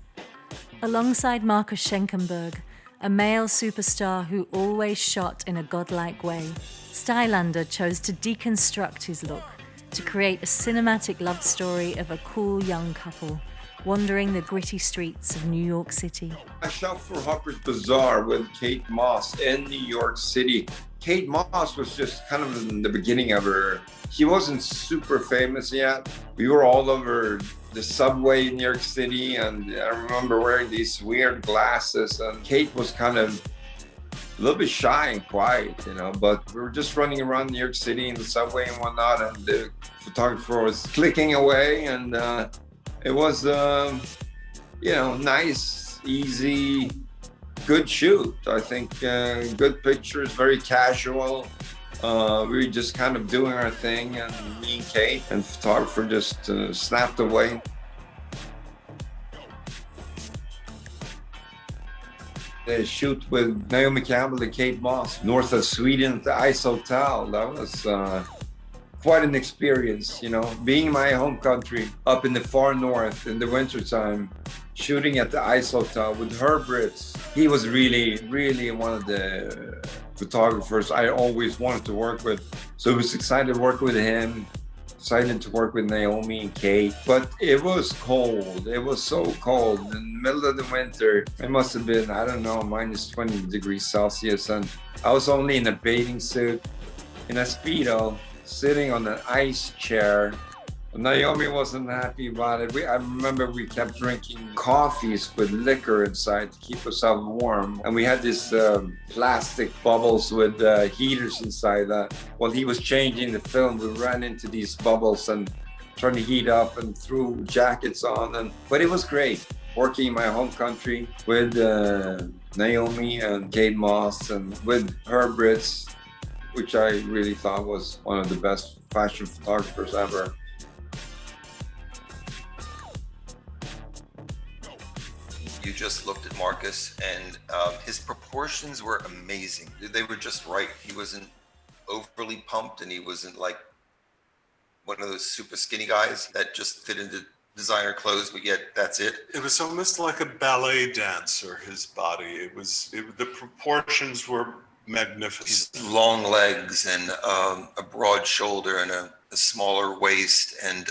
Alongside Marcus Schenkenberg, a male superstar who always shot in a godlike way, Stylander chose to deconstruct his look to create a cinematic love story of a cool young couple wandering the gritty streets of New York City. I shot for Harper's Bazaar with Kate Moss in New York City. Kate Moss was just kind of in the beginning of her. She wasn't super famous yet. We were all over the subway in New York City, and I remember wearing these weird glasses, and Kate was kind of a little bit shy and quiet, you know, but we were just running around New York City in the subway and whatnot, and the photographer was clicking away, and it was, you know, nice, easy, good shoot. I think good pictures, very casual. We were just kind of doing our thing, and me and Kate and the photographer just snapped away. The shoot with Naomi, Campbell, and Kate Moss north of Sweden at the Ice Hotel. That was quite an experience, you know, being in my home country up in the far north in the wintertime, shooting at the Ice Hotel with Herb Ritz. He was really, really one of the photographers I always wanted to work with. So I was excited to work with him, excited to work with Naomi and Kate. But it was cold. It was so cold. In the middle of the winter, it must have been, I don't know, minus 20 degrees Celsius. And I was only in a bathing suit, in a Speedo, sitting on an ice chair. Naomi wasn't happy about it. I remember we kept drinking coffees with liquor inside to keep ourselves warm. And we had these plastic bubbles with heaters inside that. While he was changing the film, we ran into these bubbles and trying to heat up and threw jackets on. But it was great working in my home country with Naomi and Kate Moss and with Herb Ritz, which I really thought was one of the best fashion photographers ever. You just looked at Marcus, and his proportions were amazing. They were just right. He wasn't overly pumped, and he wasn't like one of those super skinny guys that just fit into designer clothes, but yet that's it. It was almost like a ballet dancer, his body. The proportions were magnificent. These long legs and a broad shoulder and a smaller waist, and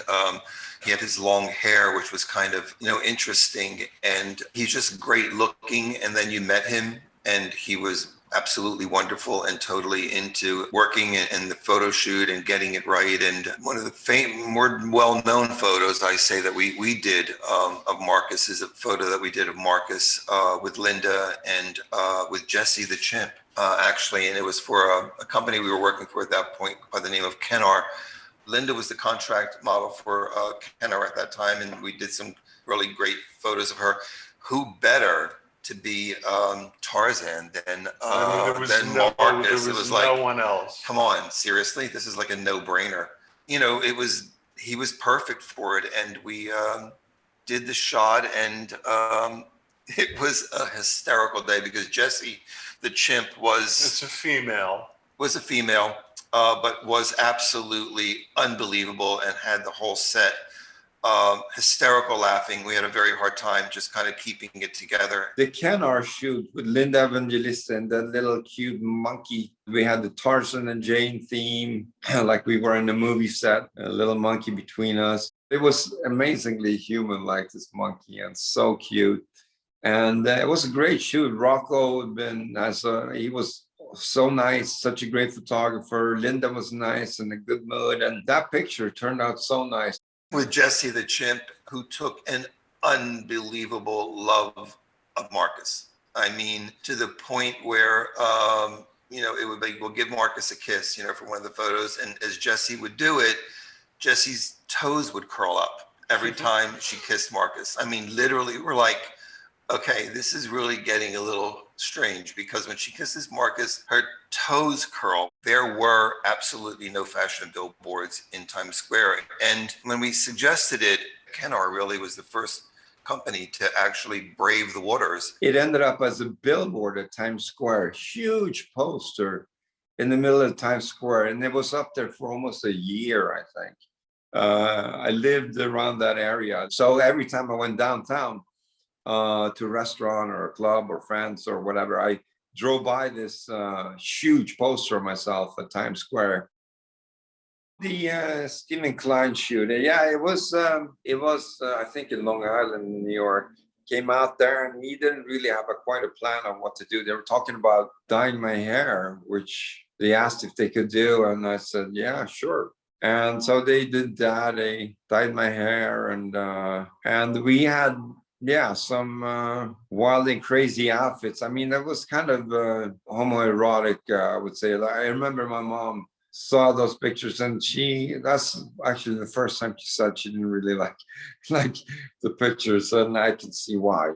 he had his long hair, which was kind of, interesting, and he's just great looking. And then you met him and he was absolutely wonderful and totally into working in the photo shoot and getting it right. And one of the more well-known photos I say that we did of Marcus is a photo that we did of Marcus with Linda and with Jesse the chimp, actually. And it was for a company we were working for at that point by the name of Canary. Linda was the contract model for Canary at that time, and we did some really great photos of her. Who better to be Tarzan than Marcus? There was no one else. Come on, seriously, this is like a no-brainer. He was perfect for it, and we did the shot, and it was a hysterical day because Jessie, the chimp, was a female, but was absolutely unbelievable and had the whole set hysterical laughing. We had a very hard time just kind of keeping it together. The Canary Shoot with Linda Evangelista and that little cute monkey. We had the Tarzan and Jane theme, like we were in a movie set, a little monkey between us. It was amazingly human, like this monkey, and so cute. And it was a great shoot. Rocco had been, he was so nice, such a great photographer. Linda was nice and in a good mood. And that picture turned out so nice. With Jessie the chimp, who took an unbelievable love of Marcus. I mean, to the point where, it would be, we'll give Marcus a kiss, for one of the photos. And as Jessie would do it, Jessie's toes would curl up every time she kissed Marcus. I mean, literally, we're like, okay, this is really getting a little strange, because when she kisses Marcus, her toes curl. There were absolutely no fashion billboards in Times Square. And when we suggested it, Canary really was the first company to actually brave the waters. It ended up as a billboard at Times Square, huge poster in the middle of Times Square. And it was up there for almost a year, I think. I lived around that area. So every time I went downtown, to a restaurant or a club or friends or whatever, I drove by this huge poster of myself at Times Square. The Stephen Klein shoot, it was I think in Long Island, New York. Came out there and he didn't really have quite a plan on what to do. They were talking about dyeing my hair, which they asked if they could do, and I said, yeah, sure. And so they did that. They dyed my hair, and we had some wild and crazy outfits. I mean, that was kind of homoerotic, I would say. I remember my mom saw those pictures, and that's actually the first time she said she didn't really like the pictures, and I can see why.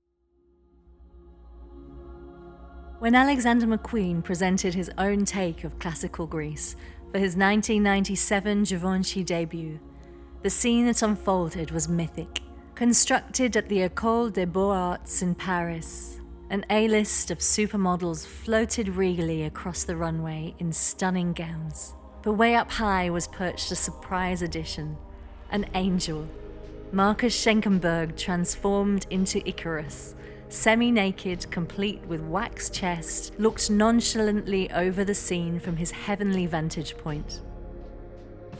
When Alexander McQueen presented his own take of classical Greece for his 1997 Givenchy debut, the scene that unfolded was mythic. Constructed at the École des Beaux-Arts in Paris, an A-list of supermodels floated regally across the runway in stunning gowns. But way up high was perched a surprise addition, an angel. Marcus Schenkenberg transformed into Icarus, semi-naked, complete with wax chest, looked nonchalantly over the scene from his heavenly vantage point.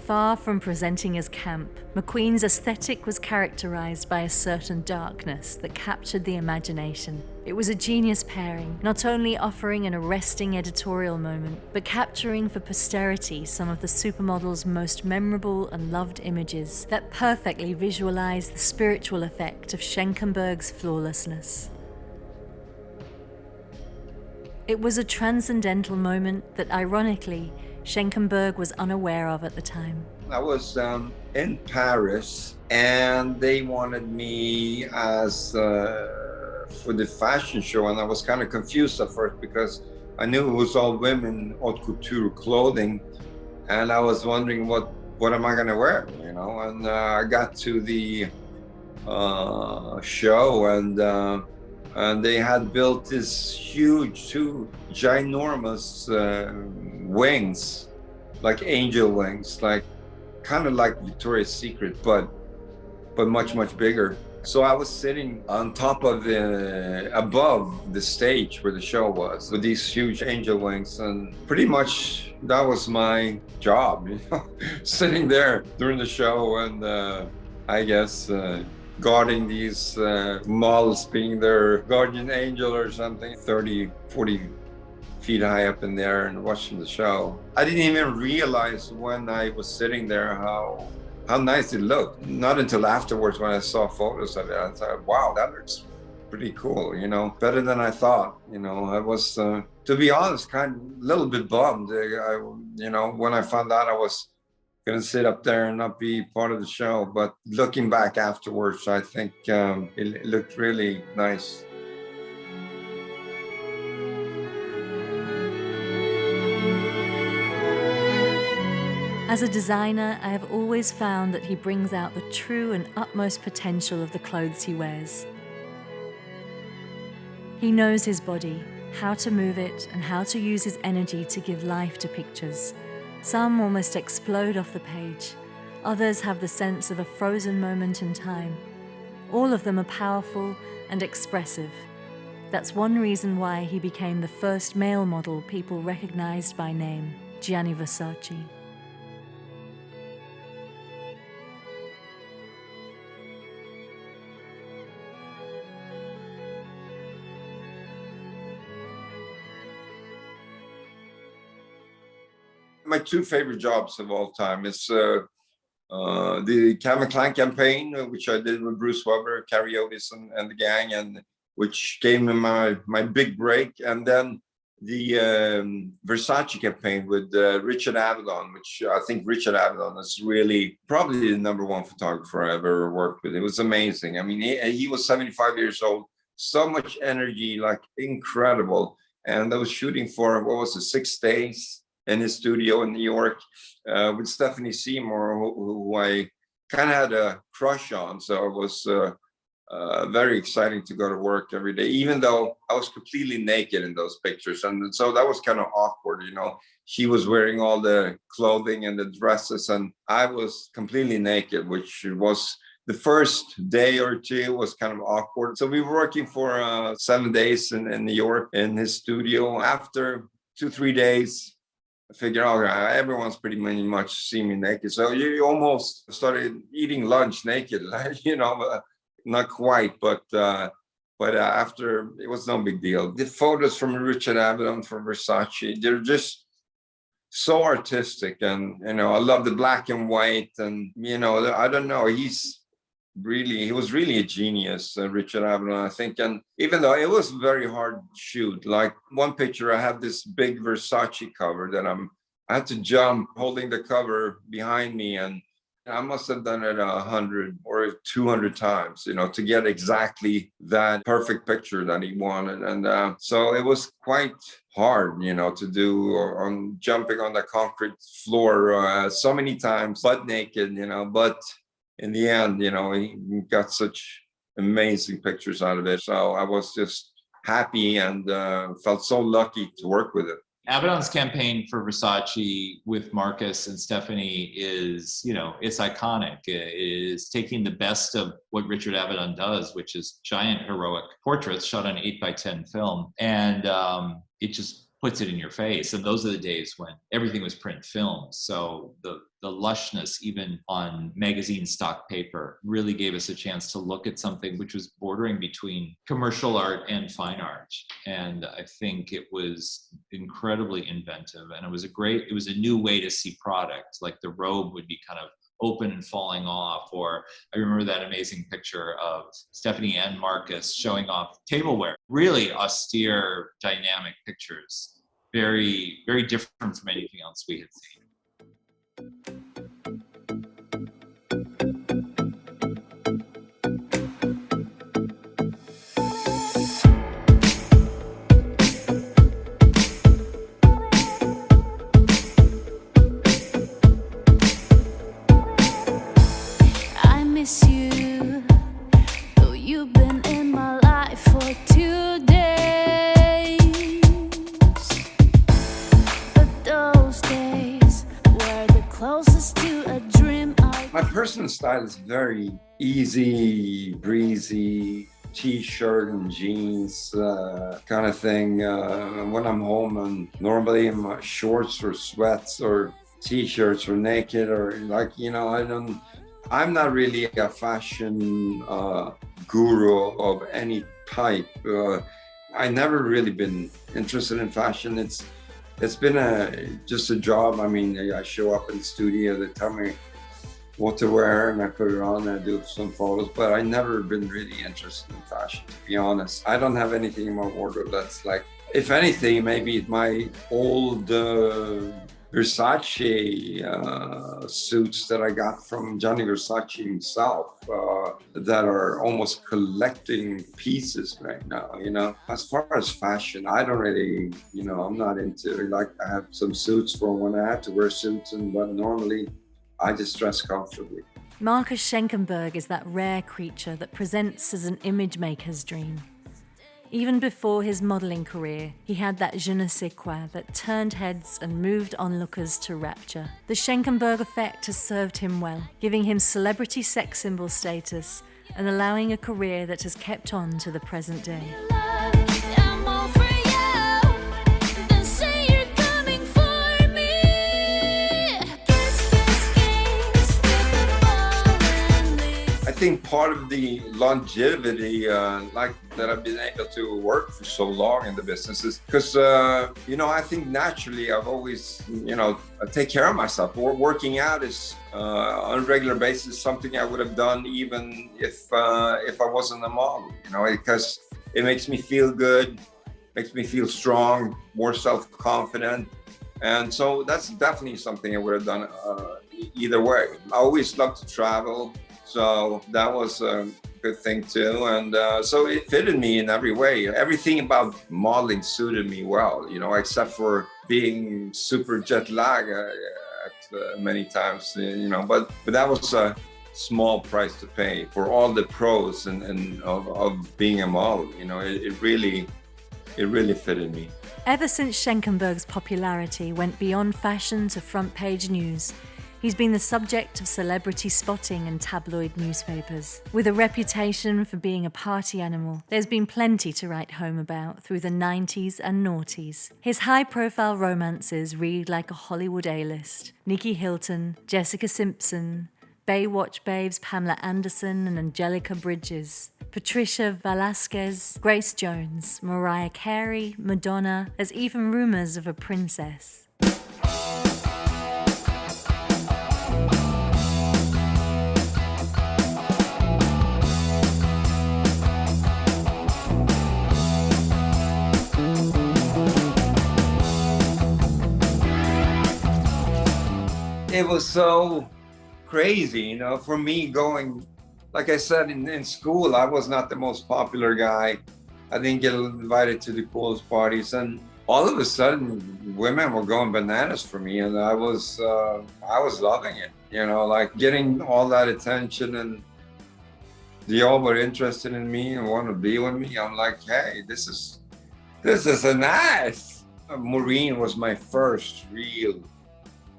Far from presenting as camp, McQueen's aesthetic was characterized by a certain darkness that captured the imagination. It was a genius pairing, not only offering an arresting editorial moment, but capturing for posterity some of the supermodel's most memorable and loved images that perfectly visualize the spiritual effect of Schenkenberg's flawlessness. It was a transcendental moment that, ironically, Schenkenberg was unaware of at the time. I was in Paris, and they wanted me as for the fashion show, and I was kind of confused at first because I knew it was all women haute couture clothing, and I was wondering what am I gonna wear, And I got to the show, and they had built this huge, two ginormous wings, like angel wings, like kind of like Victoria's Secret, but but much, much bigger. So I was sitting on top of above the stage where the show was with these huge angel wings, and pretty much that was my job, sitting there during the show and I guess guarding these models, being their guardian angel or something, 30, 40 feet high up in there and watching the show. I didn't even realize when I was sitting there how nice it looked. Not until afterwards when I saw photos of it, I thought, wow, that looks pretty cool, better than I thought. I was, to be honest, kind of a little bit bummed. When I found out I was gonna sit up there and not be part of the show, but looking back afterwards, I think it looked really nice. As a designer, I have always found that he brings out the true and utmost potential of the clothes he wears. He knows his body, how to move it, and how to use his energy to give life to pictures. Some almost explode off the page. Others have the sense of a frozen moment in time. All of them are powerful and expressive. That's one reason why he became the first male model people recognized by name, Gianni Versace. My two favorite jobs of all time is the Calvin Klein campaign, which I did with Bruce Weber, Cariotis, and the gang, and which gave me my big break. And then the Versace campaign with Richard Avedon, which I think Richard Avedon is really probably the #1 photographer I ever worked with. It was amazing. I mean, he was 75 years old, so much energy, like incredible. And I was shooting for, 6 days in his studio in New York with Stephanie Seymour, who I kind of had a crush on. So it was very exciting to go to work every day, even though I was completely naked in those pictures. And so that was kind of awkward, She was wearing all the clothing and the dresses, and I was completely naked, which was the first day or two was kind of awkward. So we were working for 7 days in New York in his studio. After 2-3 days, I figured, everyone's pretty much seen me naked. So you almost started eating lunch naked, not quite, but after, it was no big deal. The photos from Richard Avedon, from Versace, they're just so artistic. And, I love the black and white. And, I don't know, he was really a genius, Richard Avedon, I think. And even though it was very hard to shoot, like one picture, I have this big Versace cover that I had to jump holding the cover behind me. And I must have done it 100 or 200 times, to get exactly that perfect picture that he wanted. And so it was quite hard, to do on jumping on the concrete floor so many times, butt naked, but in the end, he got such amazing pictures out of it. So I was just happy and felt so lucky to work with it. Avedon's campaign for Versace with Marcus and Stephanie is, it's iconic. It is taking the best of what Richard Avedon does, which is giant heroic portraits shot on 8x10 film. And it just puts it in your face. And those are the days when everything was print film. So the lushness, even on magazine stock paper, really gave us a chance to look at something which was bordering between commercial art and fine art. And I think it was incredibly inventive. And it was a new way to see product. Like the robe would be kind of open and falling off. Or I remember that amazing picture of Stephanie and Marcus showing off tableware. Really austere, dynamic pictures. Very, very different from anything else we had seen. I miss you, though you've been in my life for 2 days. But those days were the closest personal style is very easy, breezy, t-shirt and jeans kind of thing. When I'm home, and normally in my shorts or sweats or t-shirts or naked or like, you know, I'm not really a fashion guru of any type. I never really been interested in fashion. It's been just a job. I mean, I show up in the studio, they tell me what to wear and I put it on and I do some photos, but I never been really interested in fashion, to be honest. I don't have anything in my wardrobe that's like, if anything, maybe my old Versace suits that I got from Gianni Versace himself that are almost collecting pieces right now, you know. As far as fashion, I don't really, you know, I'm not into, like, I have some suits for when I have to wear suits, but normally I just dress comfortably. Marcus Schenkenberg is that rare creature that presents as an image maker's dream. Even before his modelling career, he had that je ne sais quoi that turned heads and moved onlookers to rapture. The Schenkenberg effect has served him well, giving him celebrity sex symbol status and allowing a career that has kept on to the present day. I think part of the longevity, like that I've been able to work for so long in the business is because, you know, I think naturally I've always, you know, take care of myself. Working out is on a regular basis something I would have done even if I wasn't a model, you know, because it makes me feel good, makes me feel strong, more self-confident. And so that's definitely something I would have done either way. I always loved to travel. So that was a good thing too. And so it fitted me in every way. Everything about modeling suited me well, you know, except for being super jet lagged many times, you know, but that was a small price to pay for all the pros and of being a model, you know, it really fitted me. Ever since Schenkenberg's popularity went beyond fashion to front page news, he's been the subject of celebrity spotting in tabloid newspapers. With a reputation for being a party animal, there's been plenty to write home about through the 90s and noughties. His high-profile romances read like a Hollywood A-list. Nikki Hilton, Jessica Simpson, Baywatch babes Pamela Anderson and Angelica Bridges, Patricia Velasquez, Grace Jones, Mariah Carey, Madonna. There's even rumors of a princess. It was so crazy, you know, for me going, like I said, in school, I was not the most popular guy. I didn't get invited to the coolest parties. And all of a sudden, women were going bananas for me. And I was loving it, you know, like getting all that attention, and they all were interested in me and want to be with me. I'm like, hey, this is a nice. Maureen was my first real,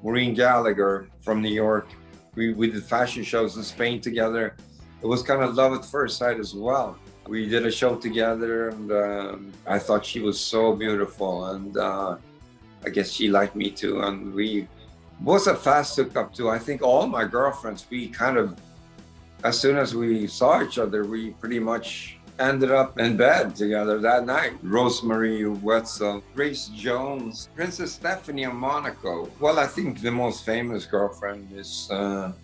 Maureen Gallagher from New York. We did fashion shows in Spain together. It was kind of love at first sight as well. We did a show together, and I thought she was so beautiful, and I guess she liked me too. And we was a fast hookup too. I think all my girlfriends, we kind of, as soon as we saw each other, we pretty much ended up in bed together that night. Rosemary Wetzel, Grace Jones, Princess Stephanie of Monaco. Well, I think the most famous girlfriend is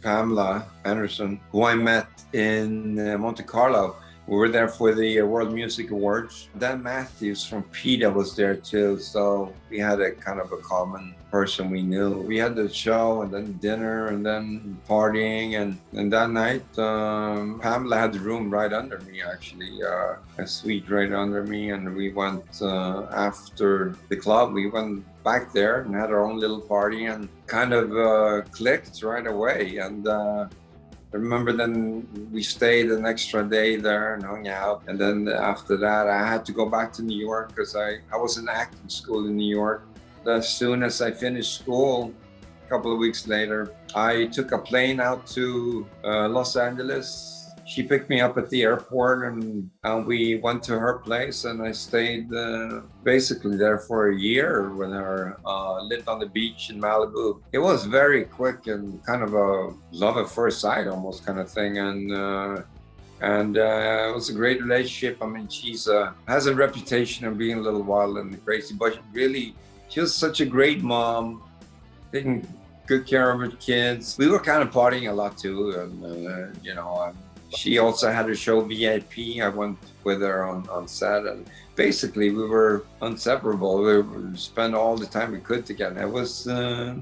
Pamela Anderson, who I met in Monte Carlo. We were there for the World Music Awards. Dan Matthews from PETA was there too, so we had a kind of a common person we knew. We had the show and then dinner and then partying, and that night Pamela had the room right under me, actually, a suite right under me, and we went after the club, we went back there and had our own little party and kind of clicked right away. And I remember then we stayed an extra day there and hung out. And then after that, I had to go back to New York because I was in acting school in New York. As soon as I finished school, A couple of weeks later, I took a plane out to Los Angeles. She picked me up at the airport, and we went to her place, and I stayed basically there for a year with her, lived on the beach in Malibu. It was very quick and kind of a love at first sight almost kind of thing, and it was a great relationship. I mean, she's has a reputation of being a little wild and crazy, but really, she was such a great mom, taking good care of her kids. We were kind of partying a lot too, and you know, she also had her show V.I.P. I went with her on set, and basically we were inseparable. We spent all the time we could together. It was a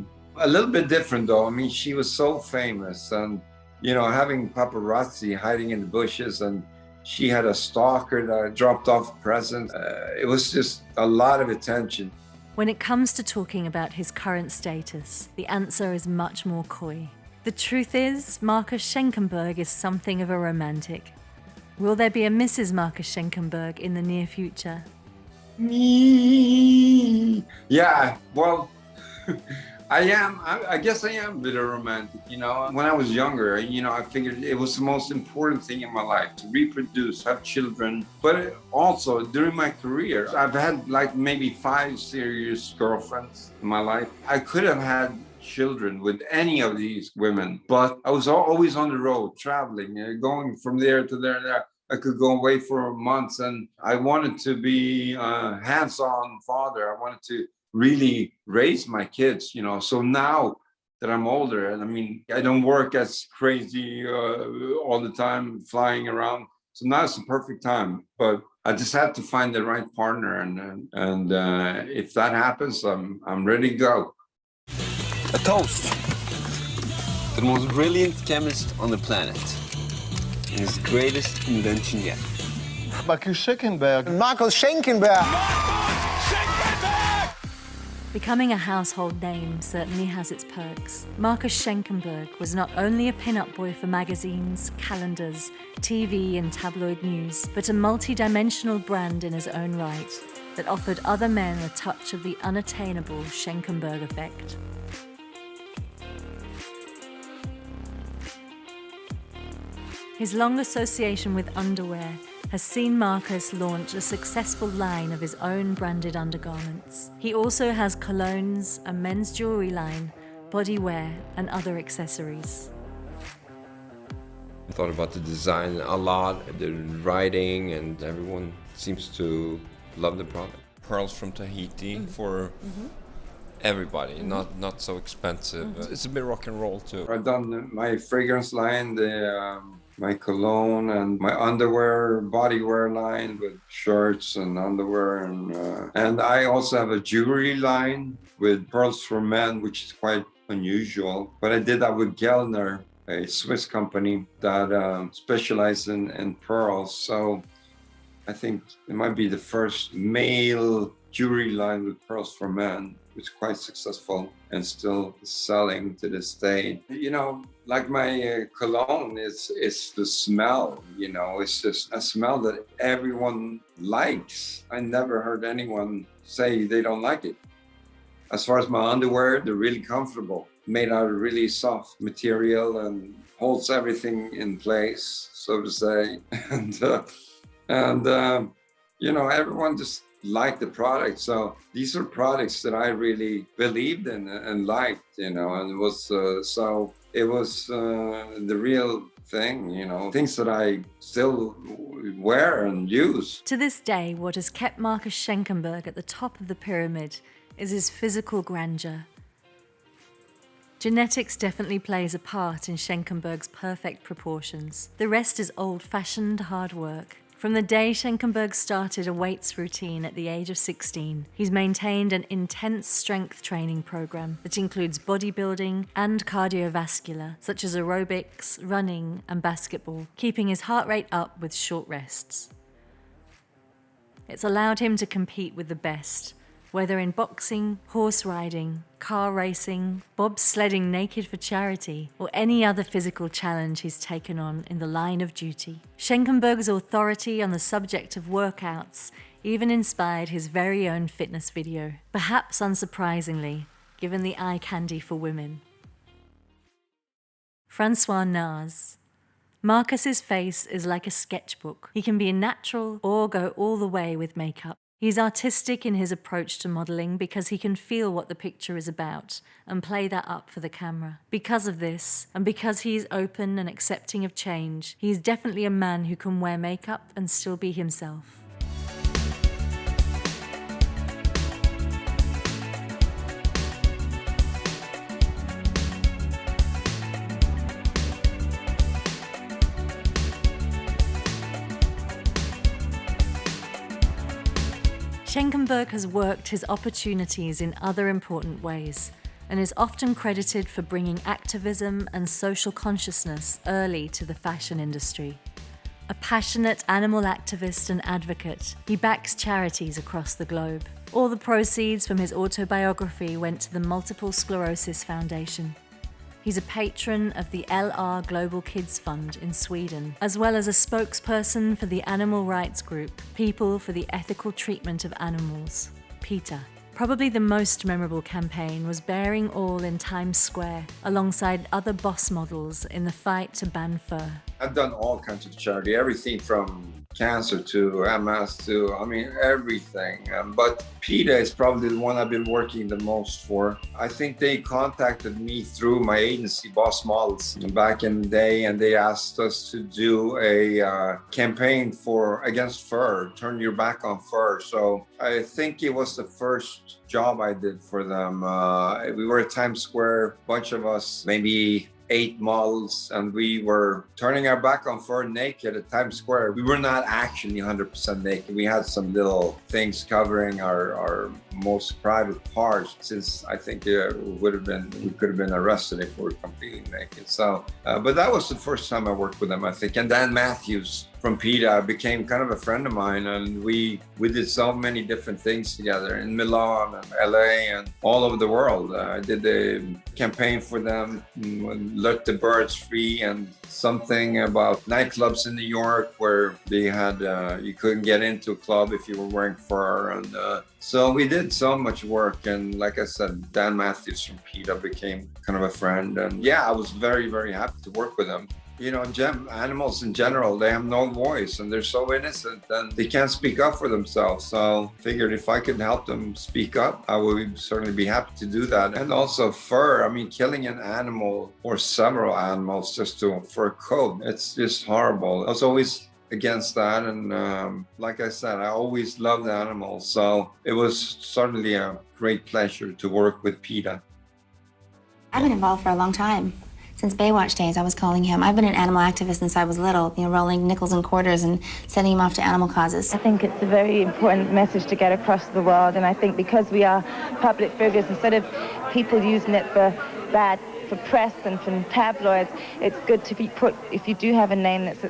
little bit different though. I mean, she was so famous, and you know, having paparazzi hiding in the bushes, and she had a stalker that dropped off presents. It was just a lot of attention. When it comes to talking about his current status, the answer is much more coy. The truth is, Marcus Schenkenberg is something of a romantic. Will there be a Mrs. Marcus Schenkenberg in the near future? Me. Yeah, well, I guess I am a bit of a romantic, you know. When I was younger, you know, I figured it was the most important thing in my life to reproduce, have children. But also during my career, I've had like maybe 5 serious girlfriends in my life. I could have had children with any of these women, but I was always on the road, traveling, going from there to there and there. I could go away for months, and I wanted to be a hands-on father. I wanted to really raise my kids, you know. So now that I'm older, and I mean, I don't work as crazy all the time, flying around. So now it's the perfect time, but I just have to find the right partner, and if that happens, I'm ready to go. A toast to the most brilliant chemist on the planet and his greatest invention yet. Marcus Schenkenberg. Marcus Schenkenberg! Becoming a household name certainly has its perks. Marcus Schenkenberg was not only a pin-up boy for magazines, calendars, TV and tabloid news, but a multi-dimensional brand in his own right that offered other men a touch of the unattainable Schenkenberg effect. His long association with underwear has seen Marcus launch a successful line of his own branded undergarments. He also has colognes, a men's jewelry line, bodywear, and other accessories. I thought about the design a lot, the writing, and everyone seems to love the product. Pearls from Tahiti for everybody, not so expensive. It's a bit rock and roll too. I've done my fragrance line, my cologne, and my underwear, bodywear line with shirts and underwear, and I also have a jewelry line with pearls for men, which is quite unusual. But I did that with Grandeur, a Swiss company that specializes in pearls. So I think it might be the first male jewelry line with pearls for men, which is quite successful and still selling to this day. You know, like my cologne is the smell, you know, it's just a smell that everyone likes. I never heard anyone say they don't like it. As far as my underwear, they're really comfortable, made out of really soft material and holds everything in place, so to say. And you know, everyone just liked the product. So these are products that I really believed in and liked, you know, and it was the real thing, you know, things that I still wear and use. To this day, what has kept Marcus Schenkenberg at the top of the pyramid is his physical grandeur. Genetics definitely plays a part in Schenkenberg's perfect proportions. The rest is old-fashioned hard work. From the day Schenkenberg started a weights routine at the age of 16, he's maintained an intense strength training program that includes bodybuilding and cardiovascular, such as aerobics, running, and basketball, keeping his heart rate up with short rests. It's allowed him to compete with the best, whether in boxing, horse riding, car racing, bobsledding naked for charity, or any other physical challenge he's taken on in the line of duty. Schenkenberg's authority on the subject of workouts even inspired his very own fitness video. Perhaps unsurprisingly, given the eye candy for women. Francois Nars. Marcus's face is like a sketchbook. He can be natural or go all the way with makeup. He's artistic in his approach to modeling because he can feel what the picture is about and play that up for the camera. Because of this, and because he's open and accepting of change, he's definitely a man who can wear makeup and still be himself. Schenkenberg has worked his opportunities in other important ways and is often credited for bringing activism and social consciousness early to the fashion industry. A passionate animal activist and advocate, he backs charities across the globe. All the proceeds from his autobiography went to the Multiple Sclerosis Foundation. He's a patron of the LR Global Kids Fund in Sweden, as well as a spokesperson for the animal rights group People for the Ethical Treatment of Animals, PETA. Probably the most memorable campaign was Bearing All in Times Square, alongside other boss models in the fight to ban fur. I've done all kinds of charity, everything from cancer to MS to, everything. But PETA is probably the one I've been working the most for. I think they contacted me through my agency, Boss Models, back in the day, and they asked us to do a campaign against fur, turn your back on fur. So I think it was the first job I did for them. We were at Times Square, a bunch of us, maybe 8 models, and we were turning our back on fur naked at Times Square. We were not actually 100% naked. We had some little things covering our most private parts, since I think we could have been arrested if we were completely naked. So, but that was the first time I worked with them, I think. And Dan Matthews from PETA became kind of a friend of mine, and we did so many different things together in Milan and LA and all over the world. I did a campaign for them, Let the Birds Free, and something about nightclubs in New York where they had you couldn't get into a club if you were wearing fur. And so we did so much work, and like I said, Dan Matthews from PETA became kind of a friend, and yeah, I was very, very happy to work with him. You know, animals in general, they have no voice and they're so innocent and they can't speak up for themselves. So I figured if I could help them speak up, I would certainly be happy to do that. And also fur, killing an animal or several animals just for a coat, it's just horrible. I was always against that, and like I said, I always loved animals. So it was certainly a great pleasure to work with PETA. I've been involved for a long time. Since Baywatch days, I was calling him. I've been an animal activist since I was little, rolling nickels and quarters and sending him off to animal causes. I think it's a very important message to get across the world, and I think because we are public figures, instead of people using it for press and for tabloids, it's good to be if you do have a name that's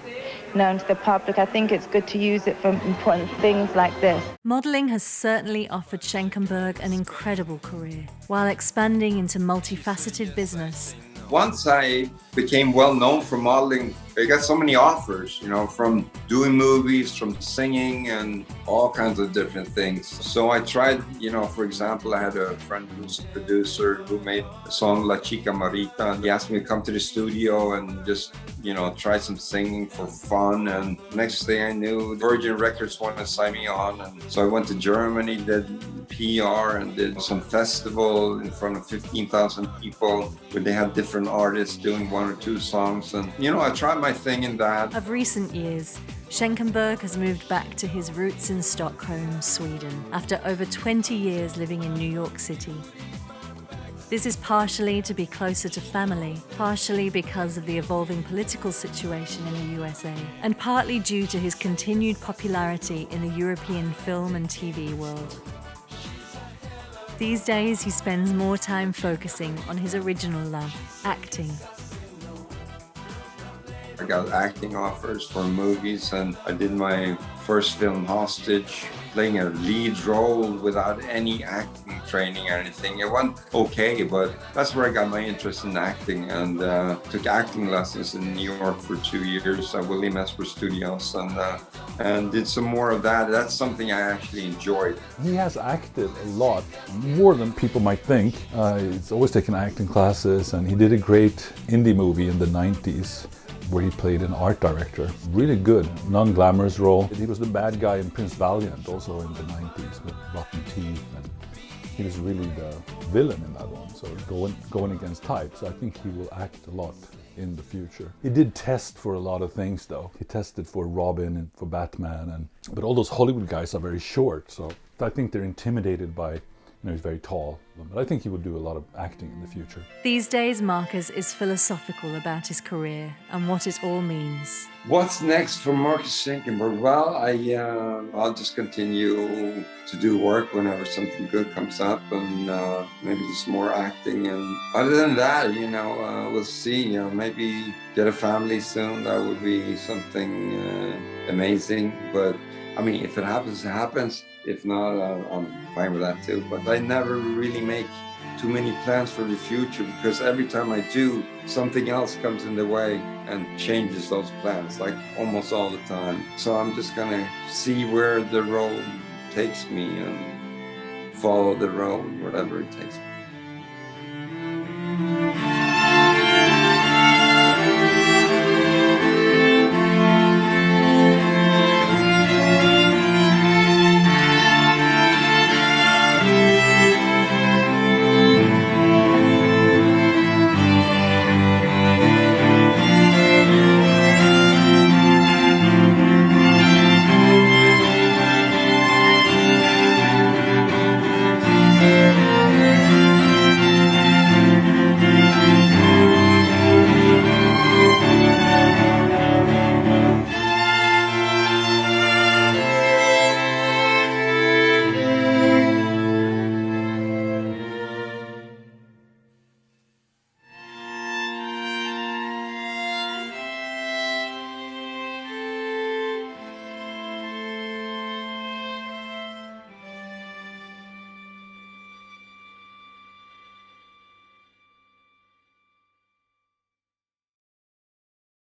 known to the public, I think it's good to use it for important things like this. Modeling has certainly offered Schenkenberg an incredible career, while expanding into multifaceted business. Once I became well known for modeling, I got so many offers, from doing movies, from singing, and all kinds of different things. So I tried, for example, I had a friend who's a producer who made a song La Chica Marita, and he asked me to come to the studio and just, try some singing for fun. And next thing I knew, Virgin Records wanted to sign me on. And so I went to Germany, did PR, and did some festival in front of 15,000 people where they had different artists doing 1 or 2 songs. And, I tried my thing in that. Of recent years, Schenkenberg has moved back to his roots in Stockholm, Sweden, after over 20 years living in New York City. This is partially to be closer to family, partially because of the evolving political situation in the USA, and partly due to his continued popularity in the European film and TV world. These days, he spends more time focusing on his original love, acting. I got acting offers for movies, and I did my first film, Hostage, playing a lead role without any acting training or anything. It went okay, but that's where I got my interest in acting, and took acting lessons in New York for 2 years at William Esper Studios, and and did some more of that. That's something I actually enjoyed. He has acted a lot, more than people might think. He's always taken acting classes, and he did a great indie movie in the 90s where he played an art director. Really good, non-glamorous role. He was the bad guy in Prince Valiant, also in the 90s, with rotten teeth, and he was really the villain in that one, so going against type. So I think he will act a lot in the future. He did test for a lot of things though. He tested for Robin and for Batman, but all those Hollywood guys are very short, so I think they're intimidated by, he's very tall, but I think he will do a lot of acting in the future. These days, Marcus is philosophical about his career and what it all means. What's next for Marcus Schenkenberg? Well, I'll just continue to do work whenever something good comes up, and maybe do some more acting. And other than that, we'll see. Maybe get a family soon. That would be something amazing. But I mean, if it happens, it happens. If not, I'm fine with that too. But I never really make too many plans for the future, because every time I do, something else comes in the way and changes those plans, like almost all the time. So I'm just gonna see where the road takes me and follow the road, whatever it takes me.